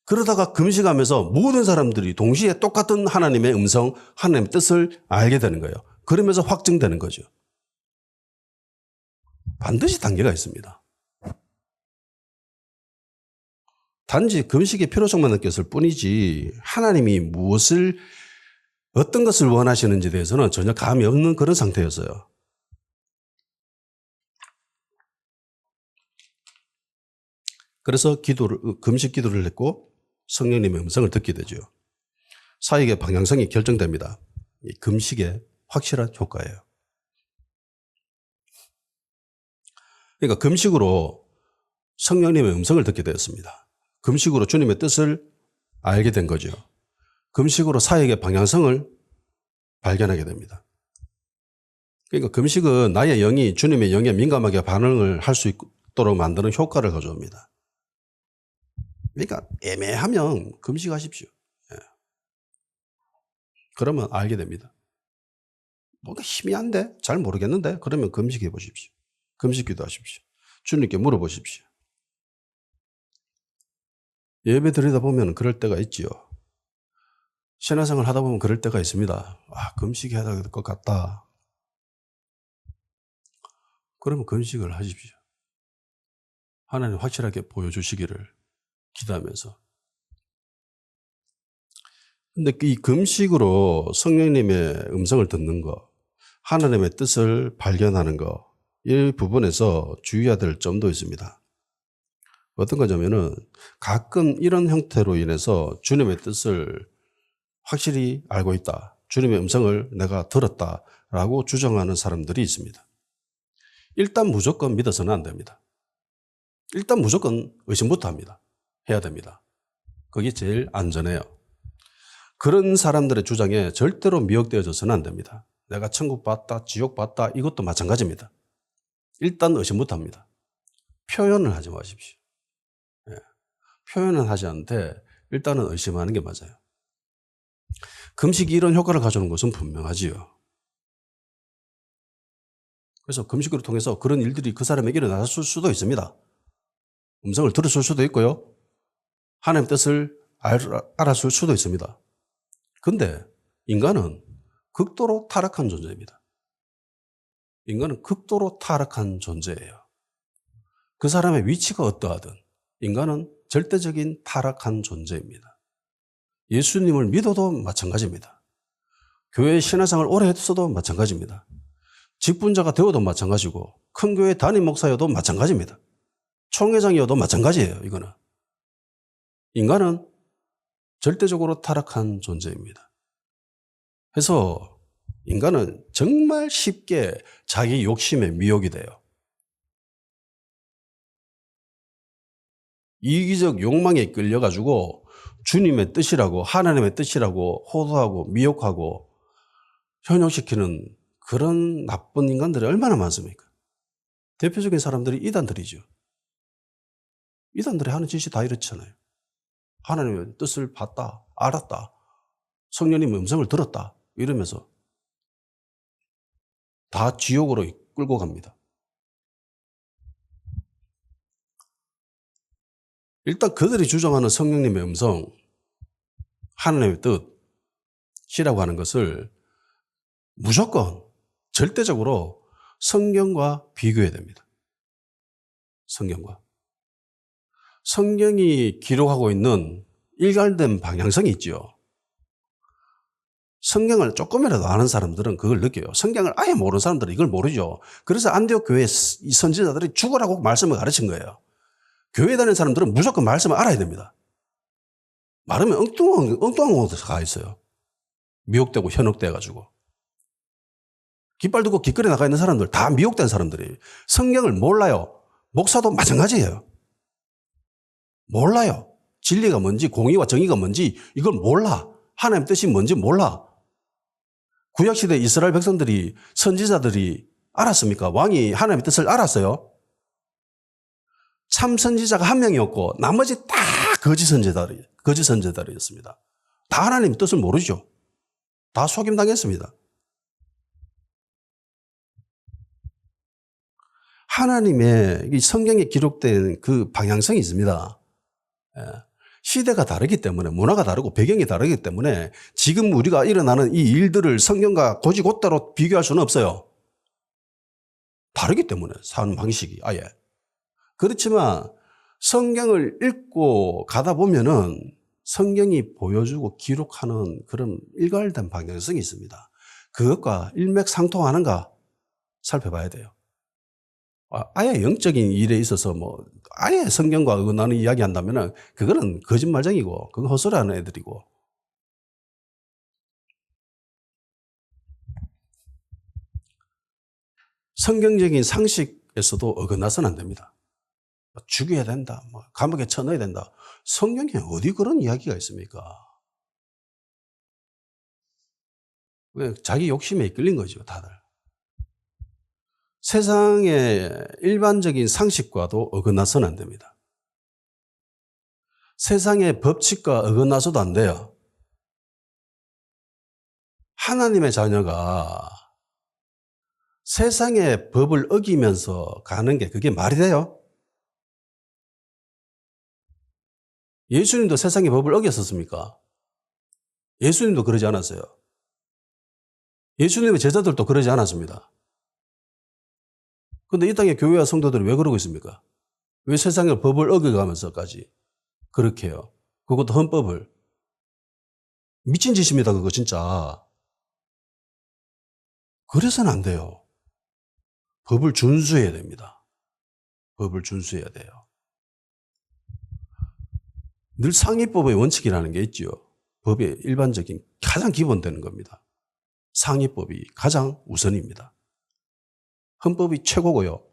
그러다가 금식하면서 모든 사람들이 동시에 똑같은 하나님의 음성, 하나님의 뜻을 알게 되는 거예요. 그러면서 확증되는 거죠. 반드시 단계가 있습니다. 단지 금식의 필요성만 느꼈을 뿐이지 하나님이 무엇을 어떤 것을 원하시는지에 대해서는 전혀 감이 없는 그런 상태였어요. 그래서 금식 기도를 했고 성령님의 음성을 듣게 되죠. 사역의 방향성이 결정됩니다. 이 금식의 확실한 효과예요. 그러니까 금식으로 성령님의 음성을 듣게 되었습니다. 금식으로 주님의 뜻을 알게 된 거죠. 금식으로 사역의 방향성을 발견하게 됩니다. 그러니까 금식은 나의 영이 주님의 영에 민감하게 반응을 할 수 있도록 만드는 효과를 가져옵니다. 그러니까 애매하면 금식하십시오. 그러면 알게 됩니다. 뭔가 힘이 안 돼? 잘 모르겠는데? 그러면 금식해 보십시오. 금식 기도하십시오. 주님께 물어보십시오. 예배 드리다 보면 그럴 때가 있지요. 신앙생활 하다 보면 그럴 때가 있습니다. 금식해야 될 것 같다. 그러면 금식을 하십시오. 하나님 확실하게 보여주시기를 기도하면서. 근데 이 금식으로 성령님의 음성을 듣는 거, 하나님의 뜻을 발견하는 거, 이 부분에서 주의해야 될 점도 있습니다. 어떤 거냐면은 가끔 이런 형태로 인해서 주님의 뜻을 확실히 알고 있다. 주님의 음성을 내가 들었다라고 주장하는 사람들이 있습니다. 일단 무조건 믿어서는 안 됩니다. 일단 무조건 의심부터 합니다. 해야 됩니다. 그게 제일 안전해요. 그런 사람들의 주장에 절대로 미혹되어져서는 안 됩니다. 내가 천국 봤다, 지옥 봤다, 이것도 마찬가지입니다. 일단 의심부터 합니다. 표현을 하지 마십시오. 표현은 하지 않되 일단은 의심하는 게 맞아요. 금식이 이런 효과를 가져오는 것은 분명하지요. 그래서 금식을 통해서 그런 일들이 그 사람에게 일어났을 수도 있습니다. 음성을 들었을 수도 있고요. 하나님의 뜻을 알았을 수도 있습니다. 근데 인간은 극도로 타락한 존재입니다. 인간은 극도로 타락한 존재예요. 그 사람의 위치가 어떠하든 인간은 절대적인 타락한 존재입니다. 예수님을 믿어도 마찬가지입니다. 교회 신앙생활을 오래 했어도 마찬가지입니다. 직분자가 되어도 마찬가지고 큰 교회 담임 목사여도 마찬가지입니다. 총회장이어도 마찬가지예요. 이거는. 인간은 절대적으로 타락한 존재입니다. 그래서 인간은 정말 쉽게 자기 욕심에 미혹이 돼요. 이기적 욕망에 끌려가지고 주님의 뜻이라고 하나님의 뜻이라고 호도하고 미혹하고 현혹시키는 그런 나쁜 인간들이 얼마나 많습니까? 대표적인 사람들이 이단들이죠. 이단들이 하는 짓이 다 이렇잖아요. 하나님의 뜻을 봤다, 알았다, 성령님의 음성을 들었다 이러면서 다 지옥으로 끌고 갑니다. 일단 그들이 주장하는 성령님의 음성, 하나님의 뜻이라고 하는 것을 무조건 절대적으로 성경과 비교해야 됩니다. 성경과. 성경이 기록하고 있는 일관된 방향성이 있죠. 성경을 조금이라도 아는 사람들은 그걸 느껴요. 성경을 아예 모르는 사람들은 이걸 모르죠. 그래서 안디옥 교회 선지자들이 죽으라고 말씀을 가르친 거예요. 교회 다니는 사람들은 무조건 말씀을 알아야 됩니다. 말하면 엉뚱한 곳에서 가 있어요. 미혹되고 현혹돼가지고. 깃발 들고 길거리에 나가 있는 사람들 다 미혹된 사람들이에요. 성경을 몰라요. 목사도 마찬가지예요. 몰라요. 진리가 뭔지 공의와 정의가 뭔지 이걸 몰라. 하나님의 뜻이 뭔지 몰라. 구약시대 이스라엘 백성들이 선지자들이 알았습니까? 왕이 하나님의 뜻을 알았어요. 참 선지자가 한 명이었고 나머지 다 거짓 선지자들이었습니다. 다 하나님의 뜻을 모르죠. 다 속임당했습니다. 하나님의 이 성경에 기록된 그 방향성이 있습니다. 시대가 다르기 때문에 문화가 다르고 배경이 다르기 때문에 지금 우리가 일어나는 이 일들을 성경과 곧이곧대로 비교할 수는 없어요. 다르기 때문에 사는 방식이 아예. 그렇지만 성경을 읽고 가다 보면은 성경이 보여주고 기록하는 그런 일관된 방향성이 있습니다. 그것과 일맥상통하는가 살펴봐야 돼요. 아예 영적인 일에 있어서 아예 성경과 어긋나는 이야기 한다면은 그거는 거짓말쟁이고 그건 헛소리 하는 애들이고. 성경적인 상식에서도 어긋나서는 안 됩니다. 죽여야 된다, 감옥에 쳐넣어야 된다. 성경에 어디 그런 이야기가 있습니까? 왜 자기 욕심에 이끌린 거죠, 다들. 세상의 일반적인 상식과도 어긋나서는 안 됩니다. 세상의 법칙과 어긋나서도 안 돼요. 하나님의 자녀가 세상의 법을 어기면서 가는 게 그게 말이 돼요? 예수님도 세상의 법을 어겼었습니까? 예수님도 그러지 않았어요. 예수님의 제자들도 그러지 않았습니다. 그런데 이 땅의 교회와 성도들이 왜 그러고 있습니까? 왜 세상의 법을 어겨가면서까지 그렇게 해요? 그것도 헌법을. 미친 짓입니다, 그거 진짜. 그래서는 안 돼요. 법을 준수해야 됩니다. 법을 준수해야 돼요. 늘 상위법의 원칙이라는 게 있죠. 법의 일반적인 가장 기본되는 겁니다. 상위법이 가장 우선입니다. 헌법이 최고고요.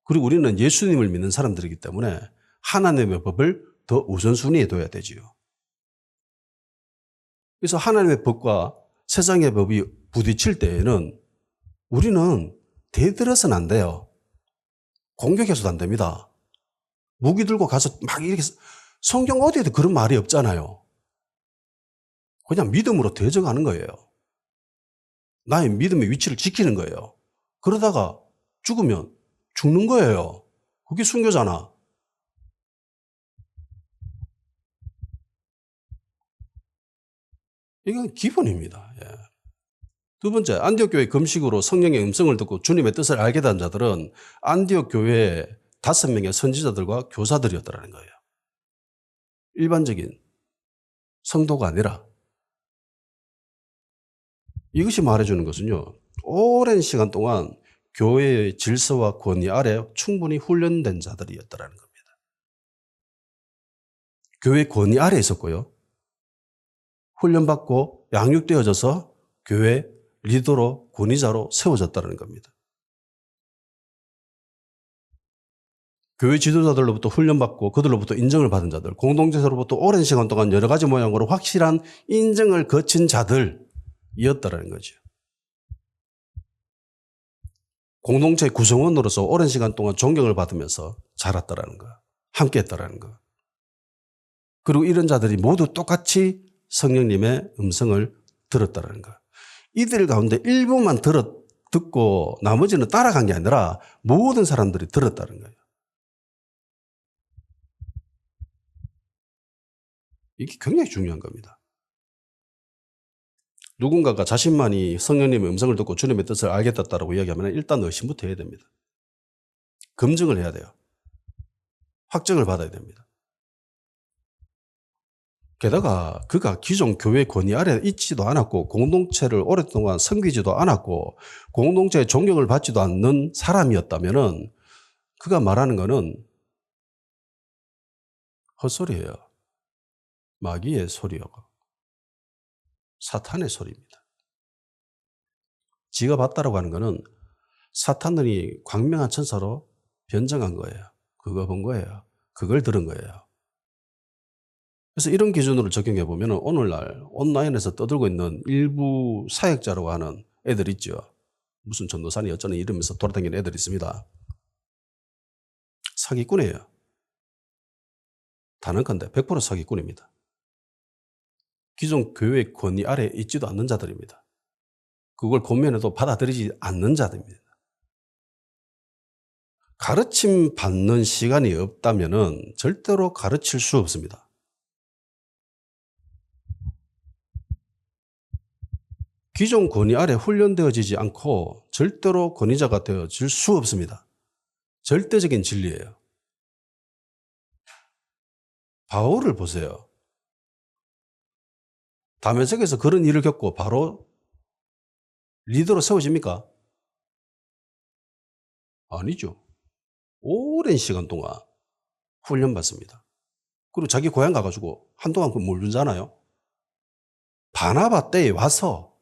그리고 우리는 예수님을 믿는 사람들이기 때문에 하나님의 법을 더 우선순위에 둬야 되지요. 그래서 하나님의 법과 세상의 법이 부딪힐 때에는 우리는 대들어서는 안 돼요. 공격해서도 안 됩니다. 무기 들고 가서 막 이렇게, 성경 어디에도 그런 말이 없잖아요. 그냥 믿음으로 대적하는 거예요. 나의 믿음의 위치를 지키는 거예요. 그러다가 죽으면 죽는 거예요. 그게 순교잖아. 이건 기본입니다. 예. 두 번째, 안디옥 교회 금식으로 성령의 음성을 듣고 주님의 뜻을 알게 된 자들은 안디옥 교회의 5명의 선지자들과 교사들이었다는 거예요. 일반적인 성도가 아니라. 이것이 말해주는 것은요, 오랜 시간 동안 교회의 질서와 권위 아래 충분히 훈련된 자들이었다는 겁니다. 교회 권위 아래 있었고요. 훈련받고 양육되어져서 교회 리더로 권위자로 세워졌다는 겁니다. 교회 지도자들로부터 훈련받고 그들로부터 인정을 받은 자들, 공동체로부터 오랜 시간 동안 여러 가지 모양으로 확실한 인정을 거친 자들이었다는 거죠. 공동체 구성원으로서 오랜 시간 동안 존경을 받으면서 자랐다는 거, 함께 했다는 거. 그리고 이런 자들이 모두 똑같이 성령님의 음성을 들었다는 거. 이들 가운데 일부만 듣고 나머지는 따라간 게 아니라 모든 사람들이 들었다는 거예요. 이게 굉장히 중요한 겁니다. 누군가가 자신만이 성령님의 음성을 듣고 주님의 뜻을 알겠다고 이야기하면 일단 의심부터 해야 됩니다. 검증을 해야 돼요. 확정을 받아야 됩니다. 게다가 그가 기존 교회 권위 아래 있지도 않았고 공동체를 오랫동안 섬기지도 않았고 공동체의 존경을 받지도 않는 사람이었다면 그가 말하는 것은 헛소리예요. 마귀의 소리하고 사탄의 소리입니다. 지가 봤다라고 하는 것은 사탄들이 광명한 천사로 변장한 거예요. 그거 본 거예요. 그걸 들은 거예요. 그래서 이런 기준으로 적용해 보면 오늘날 온라인에서 떠들고 있는 일부 사역자라고 하는 애들 있죠. 무슨 전도사니 어쩌니 이러면서 돌아다니는 애들 있습니다. 사기꾼이에요. 단언컨대 100% 사기꾼입니다. 기존 교회 권위 아래 있지도 않는 자들입니다. 그걸 권면해도 받아들이지 않는 자들입니다. 가르침 받는 시간이 없다면 절대로 가르칠 수 없습니다. 기존 권위 아래 훈련되어지지 않고 절대로 권위자가 되어질 수 없습니다. 절대적인 진리예요. 바울을 보세요. 다메섹에서 그런 일을 겪고 바로 리더로 세워집니까? 아니죠. 오랜 시간 동안 훈련받습니다. 그리고 자기 고향 가가지고 한동안 그 몰르잖아요. 바나바 때에 와서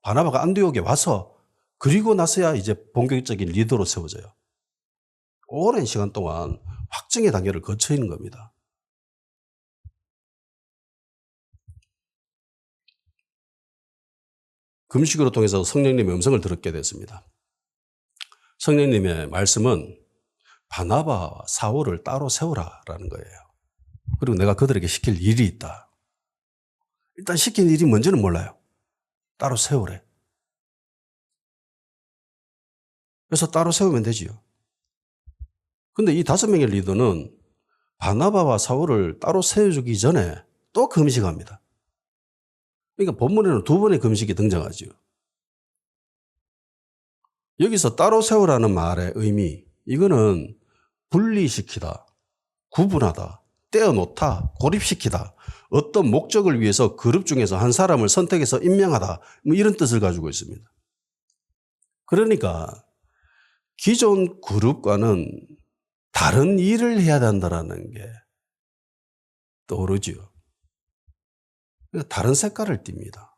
바나바가 안디옥에 와서 그리고 나서야 이제 본격적인 리더로 세워져요. 오랜 시간 동안 확증의 단계를 거쳐 있는 겁니다. 금식으로 통해서 성령님의 음성을 들었게 됐습니다. 성령님의 말씀은 바나바와 사울을 따로 세우라라는 거예요. 그리고 내가 그들에게 시킬 일이 있다. 일단 시킨 일이 뭔지는 몰라요. 따로 세우래. 그래서 따로 세우면 되지요. 근데 이 5명의 리더는 바나바와 사울을 따로 세워주기 전에 또 금식합니다. 그러니까 본문에는 2번의 금식이 등장하죠. 여기서 따로 세우라는 말의 의미, 이거는 분리시키다, 구분하다, 떼어놓다, 고립시키다, 어떤 목적을 위해서 그룹 중에서 한 사람을 선택해서 임명하다, 뭐 이런 뜻을 가지고 있습니다. 그러니까 기존 그룹과는 다른 일을 해야 된다는 게 떠오르죠. 그러니까 다른 색깔을 띱니다.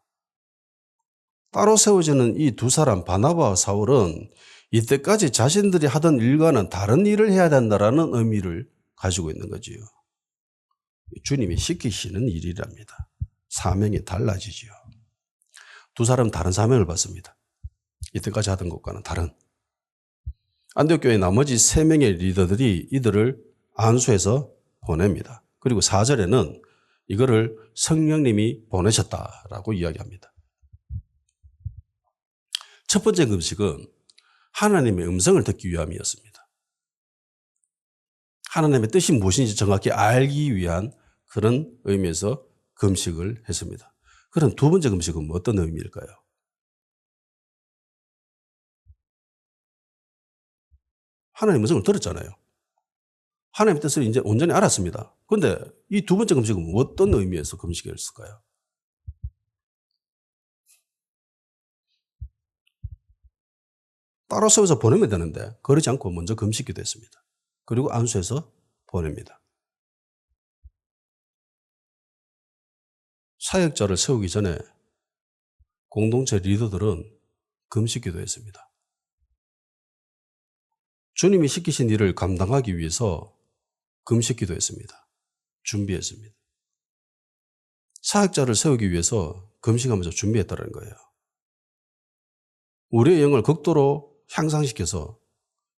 따로 세워지는 이 2 사람 바나바와 사울은 이때까지 자신들이 하던 일과는 다른 일을 해야 된다는 의미를 가지고 있는 거지요. 주님이 시키시는 일이랍니다. 사명이 달라지지요. 2 사람 다른 사명을 받습니다. 이때까지 하던 것과는 다른. 안디옥 교회 나머지 3명의 리더들이 이들을 안수해서 보냅니다. 그리고 4절에는 이거를 성령님이 보내셨다라고 이야기합니다. 첫 번째 금식은 하나님의 음성을 듣기 위함이었습니다. 하나님의 뜻이 무엇인지 정확히 알기 위한 그런 의미에서 금식을 했습니다. 그럼 2번째 금식은 뭐 어떤 의미일까요? 하나님의 음성을 들었잖아요. 하나님의 뜻을 이제 온전히 알았습니다. 그런데 이 2번째 금식은 어떤 의미에서 금식이었을까요? 따로 세워서 보내면 되는데 그러지 않고 먼저 금식기도 했습니다. 그리고 안수해서 보냅니다. 사역자를 세우기 전에 공동체 리더들은 금식기도 했습니다. 주님이 시키신 일을 감당하기 위해서 금식기도 했습니다. 준비했습니다. 사역자를 세우기 위해서 금식하면서 준비했다는 거예요. 우리의 영을 극도로 향상시켜서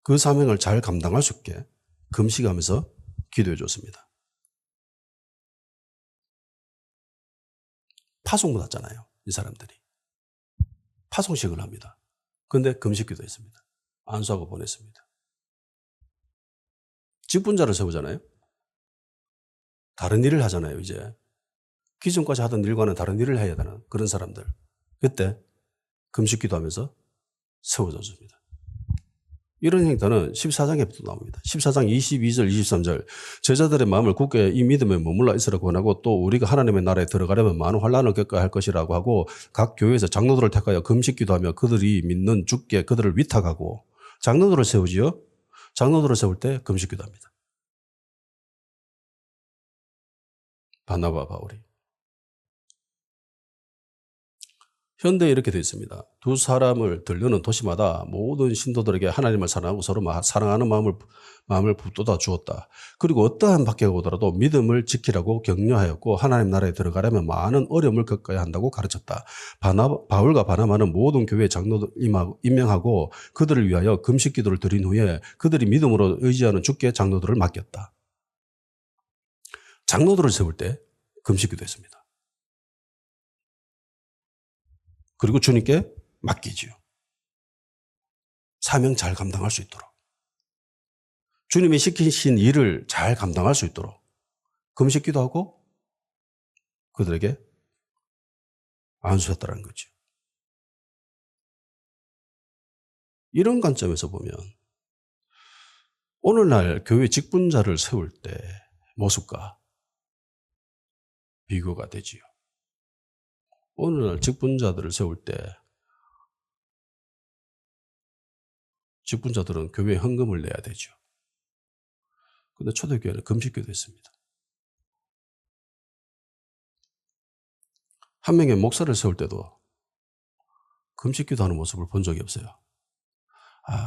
그 사명을 잘 감당할 수 있게 금식하면서 기도해 줬습니다. 파송 받았잖아요. 이 사람들이. 파송식을 합니다. 그런데 금식기도 했습니다. 안수하고 보냈습니다. 직분자를 세우잖아요. 다른 일을 하잖아요. 이제 기존까지 하던 일과는 다른 일을 해야 되는 그런 사람들. 그때 금식기도 하면서 세워져 줍니다. 이런 행태는 14장에부터 나옵니다. 14장 22절 23절 제자들의 마음을 굳게 이 믿음에 머물러 있으라 권하고 또 우리가 하나님의 나라에 들어가려면 많은 환난을 겪어야 할 것이라고 하고 각 교회에서 장로들을 택하여 금식기도 하며 그들이 믿는 주께 그들을 위탁하고 장로들을 세우지요. 장로들을 세울 때 금식기도 합니다. 바나바 바울이. 현대에 이렇게 되어 있습니다. 2 사람을 들르는 도시마다 모든 신도들에게 하나님을 사랑하고 서로 사랑하는 마음을 북돋아 주었다. 그리고 어떠한 박해가 오더라도 믿음을 지키라고 격려하였고 하나님 나라에 들어가려면 많은 어려움을 겪어야 한다고 가르쳤다. 바울과 바나바는 모든 교회 장로들 임명하고 그들을 위하여 금식 기도를 드린 후에 그들이 믿음으로 의지하는 주께 장로들을 맡겼다. 장로들을 세울 때 금식 기도했습니다. 그리고 주님께 맡기지요. 사명 잘 감당할 수 있도록. 주님이 시키신 일을 잘 감당할 수 있도록 금식기도 하고 그들에게 안수했다는 거죠. 이런 관점에서 보면 오늘날 교회 직분자를 세울 때 모습과 비교가 되지요. 오늘날 직분자들을 세울 때 직분자들은 교회에 헌금을 내야 되죠. 그런데 초대교회는 금식기도 했습니다. 한 명의 목사를 세울 때도 금식기도 하는 모습을 본 적이 없어요.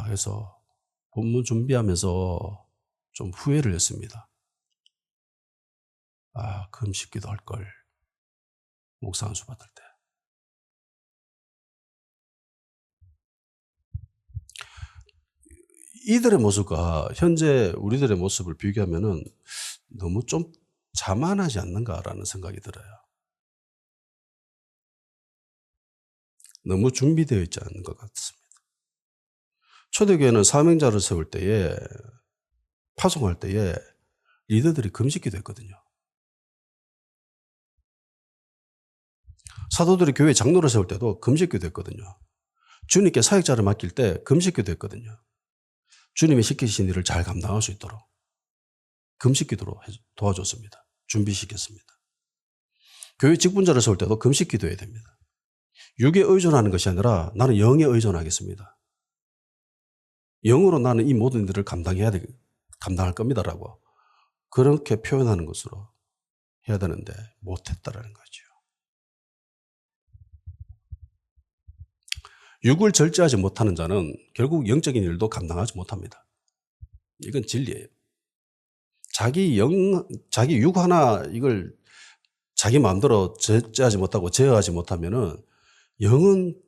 그래서 본문 준비하면서 좀 후회를 했습니다. 금식기도 할 걸. 목사 안수 받을 때. 이들의 모습과 현재 우리들의 모습을 비교하면은 너무 좀 자만하지 않는가라는 생각이 들어요. 너무 준비되어 있지 않은 것 같습니다. 초대교회는 사명자를 세울 때에, 파송할 때에 리더들이 금식기도 했거든요. 사도들이 교회 장로를 세울 때도 금식기도 했거든요. 주님께 사역자를 맡길 때 금식기도 했거든요. 주님이 시키신 일을 잘 감당할 수 있도록 금식기도로 도와줬습니다. 준비시켰습니다. 교회 직분자를 세울 때도 금식기도해야 됩니다. 육에 의존하는 것이 아니라 나는 영에 의존하겠습니다. 영으로 나는 이 모든 일을 감당할 겁니다라고 그렇게 표현하는 것으로 해야 되는데 못했다라는 거죠. 육을 절제하지 못하는 자는 결국 영적인 일도 감당하지 못합니다. 이건 진리예요. 자기 육 하나 이걸 자기 마음대로 절제하지 못하고 제어하지 못하면은 영은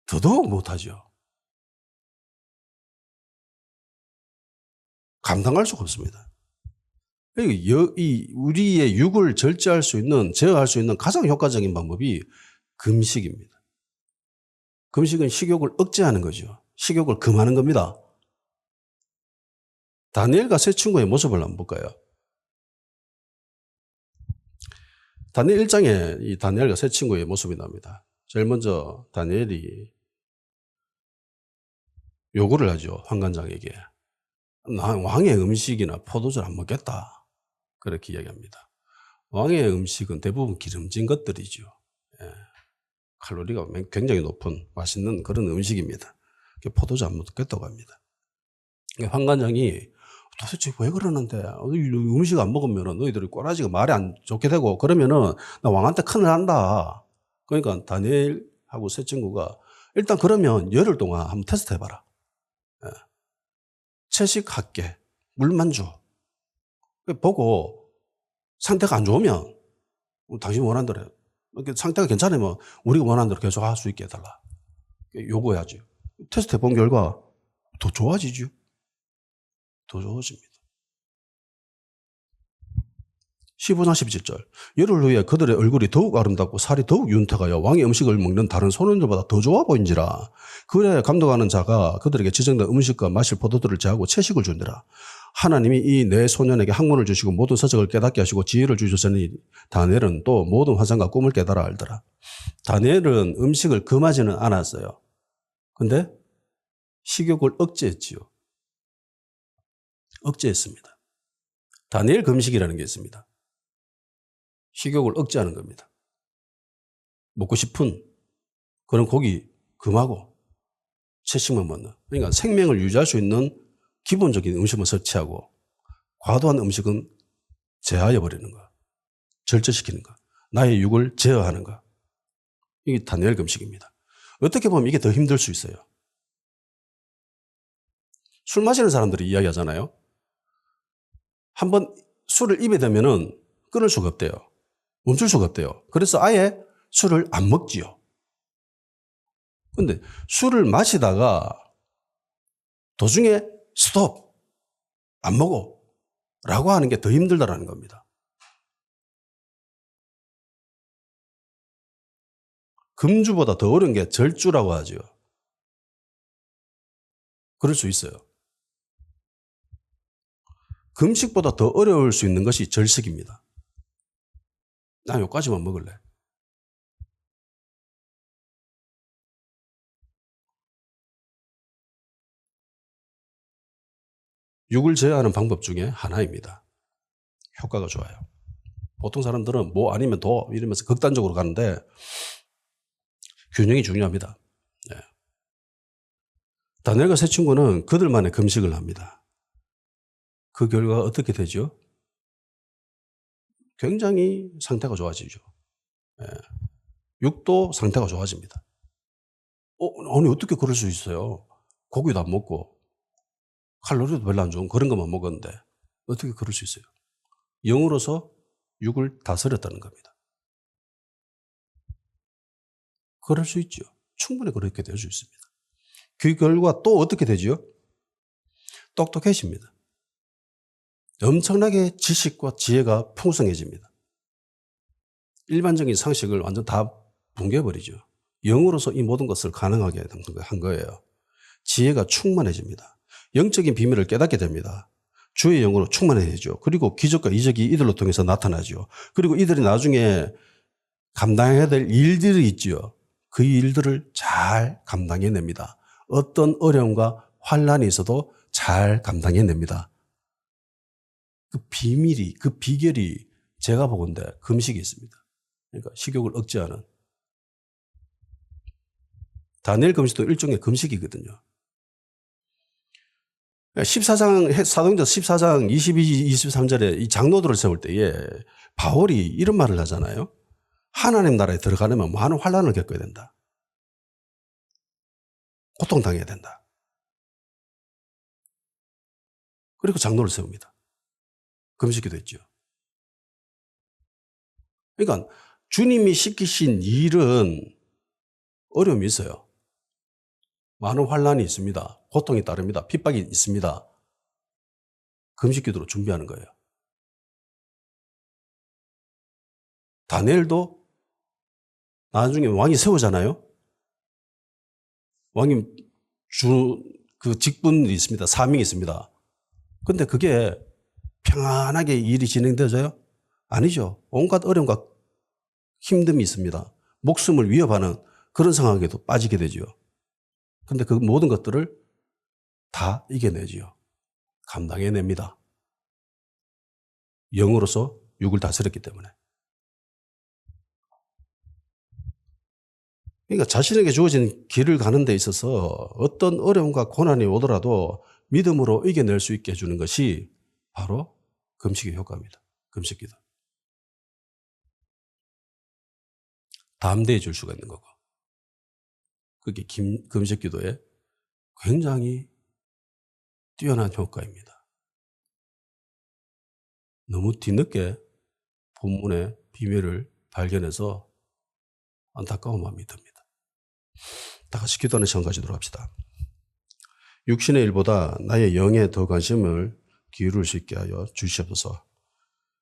더더욱 못하죠. 감당할 수가 없습니다. 우리의 육을 절제할 수 있는, 제어할 수 있는 가장 효과적인 방법이 금식입니다. 금식은 식욕을 억제하는 거죠. 식욕을 금하는 겁니다. 다니엘과 세 친구의 모습을 한번 볼까요? 다니엘 1장에 이 다니엘과 세 친구의 모습이 나옵니다. 제일 먼저 다니엘이 요구를 하죠. 황관장에게. 난 왕의 음식이나 포도주를 안 먹겠다. 그렇게 이야기합니다. 왕의 음식은 대부분 기름진 것들이죠. 예. 칼로리가 굉장히 높은 맛있는 그런 음식입니다. 포도주 안 먹겠다고 합니다. 황관장이 도대체 왜 그러는데 음식 안 먹으면 너희들이 꼬라지가 말이 안 좋게 되고 그러면은 나 왕한테 큰일 난다. 그러니까 다니엘하고 세 친구가 일단 그러면 열흘 동안 한번 테스트 해봐라. 예. 채식할게. 물만 줘. 보고 상태가 안 좋으면 당신 원하는 대로 상태가 괜찮으면 우리가 원하는 대로 계속 할 수 있게 해달라. 요구해야지. 테스트 해본 결과 더 좋아지죠. 더 좋아집니다. 15장 17절. 열흘 후에 그들의 얼굴이 더욱 아름답고 살이 더욱 윤택하여 왕의 음식을 먹는 다른 소년들보다 더 좋아 보인지라. 그래 감독하는 자가 그들에게 지정된 음식과 마실 포도들을 제하고 채식을 주니라. 하나님이 이 네 소년에게 학문을 주시고 모든 서적을 깨닫게 하시고 지혜를 주셨으니 다니엘은 또 모든 화상과 꿈을 깨달아 알더라. 다니엘은 음식을 금하지는 않았어요. 근데 식욕을 억제했지요. 억제했습니다. 다니엘 금식이라는 게 있습니다. 식욕을 억제하는 겁니다. 먹고 싶은 그런 고기 금하고 채식만 먹는. 그러니까 생명을 유지할 수 있는 기본적인 음식만 섭취하고 과도한 음식은 제하해 버리는 거. 절제시키는 거. 나의 육을 제어하는 거. 이게 다니엘 금식입니다. 어떻게 보면 이게 더 힘들 수 있어요. 술 마시는 사람들이 이야기하잖아요. 한번 술을 입에 대면은 끊을 수가 없대요. 멈출 수가 없대요. 그래서 아예 술을 안 먹지요. 근데 술을 마시다가 도중에 스톱! 안 먹어! 라고 하는 게 더 힘들다라는 겁니다. 금주보다 더 어려운 게 절주라고 하죠. 그럴 수 있어요. 금식보다 더 어려울 수 있는 것이 절식입니다. 나 요까지만 먹을래. 육을 제어하는 방법 중에 하나입니다. 효과가 좋아요. 보통 사람들은 뭐 아니면 더 이러면서 극단적으로 가는데 균형이 중요합니다. 네. 다니엘과 세 친구는 그들만의 금식을 합니다. 그 결과가 어떻게 되죠? 굉장히 상태가 좋아지죠. 네. 육도 상태가 좋아집니다. 아니 어떻게 그럴 수 있어요? 고기도 안 먹고 칼로리도 별로 안 좋은 그런 것만 먹었는데 어떻게 그럴 수 있어요? 영으로서 육을 다스렸다는 겁니다. 그럴 수 있죠. 충분히 그렇게 될 수 있습니다. 그 결과 또 어떻게 되죠? 똑똑해집니다. 엄청나게 지식과 지혜가 풍성해집니다. 일반적인 상식을 완전 다 붕괴해버리죠. 영으로서 이 모든 것을 가능하게 한 거예요. 지혜가 충만해집니다. 영적인 비밀을 깨닫게 됩니다. 주의 영으로 충만해지죠. 그리고 기적과 이적이 이들로 통해서 나타나죠. 그리고 이들이 나중에 감당해야 될 일들이 있죠. 그 일들을 잘 감당해냅니다. 어떤 어려움과 환란이 있어도 잘 감당해냅니다. 그 비밀이, 그 비결이 제가 보건대 금식이 있습니다. 그러니까 식욕을 억제하는. 다니엘 금식도 일종의 금식이거든요. 14장, 사도행전 14장 22, 23절에 이 장로들을 세울 때에 바울이 이런 말을 하잖아요. 하나님 나라에 들어가려면 많은 환란을 겪어야 된다. 고통당해야 된다. 그리고 장로를 세웁니다. 금식기도 했죠. 그러니까 주님이 시키신 일은 어려움이 있어요. 많은 환란이 있습니다. 고통이 따릅니다. 핍박이 있습니다. 금식기도로 준비하는 거예요. 다니엘도 나중에 왕이 세우잖아요. 왕이 그 직분이 있습니다. 사명이 있습니다. 근데 그게 평안하게 일이 진행되어져요? 아니죠. 온갖 어려움과 힘듦이 있습니다. 목숨을 위협하는 그런 상황에도 빠지게 되죠. 근데 그 모든 것들을 다 이겨내지요. 감당해냅니다. 영으로서 육을 다스렸기 때문에. 그러니까 자신에게 주어진 길을 가는 데 있어서 어떤 어려움과 고난이 오더라도 믿음으로 이겨낼 수 있게 해주는 것이 바로 금식의 효과입니다. 금식기도. 담대해 줄 수가 있는 거고. 그게 금식기도의 굉장히 뛰어난 효과입니다. 너무 뒤늦게 본문의 비밀을 발견해서 안타까운 마음이 듭니다. 다 같이 기도하는 시간 가지도록 합시다. 육신의 일보다 나의 영에 더 관심을 기울일 수 있게 하여 주시옵소서.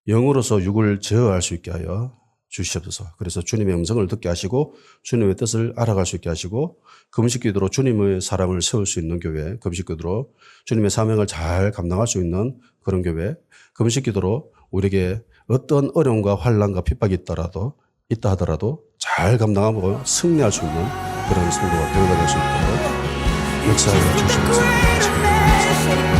영으로서 육을 제어할 수 있게 하여 주시옵소서. 그래서 주님의 음성을 듣게 하시고 주님의 뜻을 알아갈 수 있게 하시고 금식기도로 주님의 사람을 세울 수 있는 교회, 금식기도로 주님의 사명을 잘 감당할 수 있는 그런 교회, 금식기도로 우리에게 어떤 어려움과 환난과 핍박이 있다 하더라도 잘 감당하고 승리할 수 있는 그런 성도가 되어갈 수 있도록 역사하여 주시옵소서.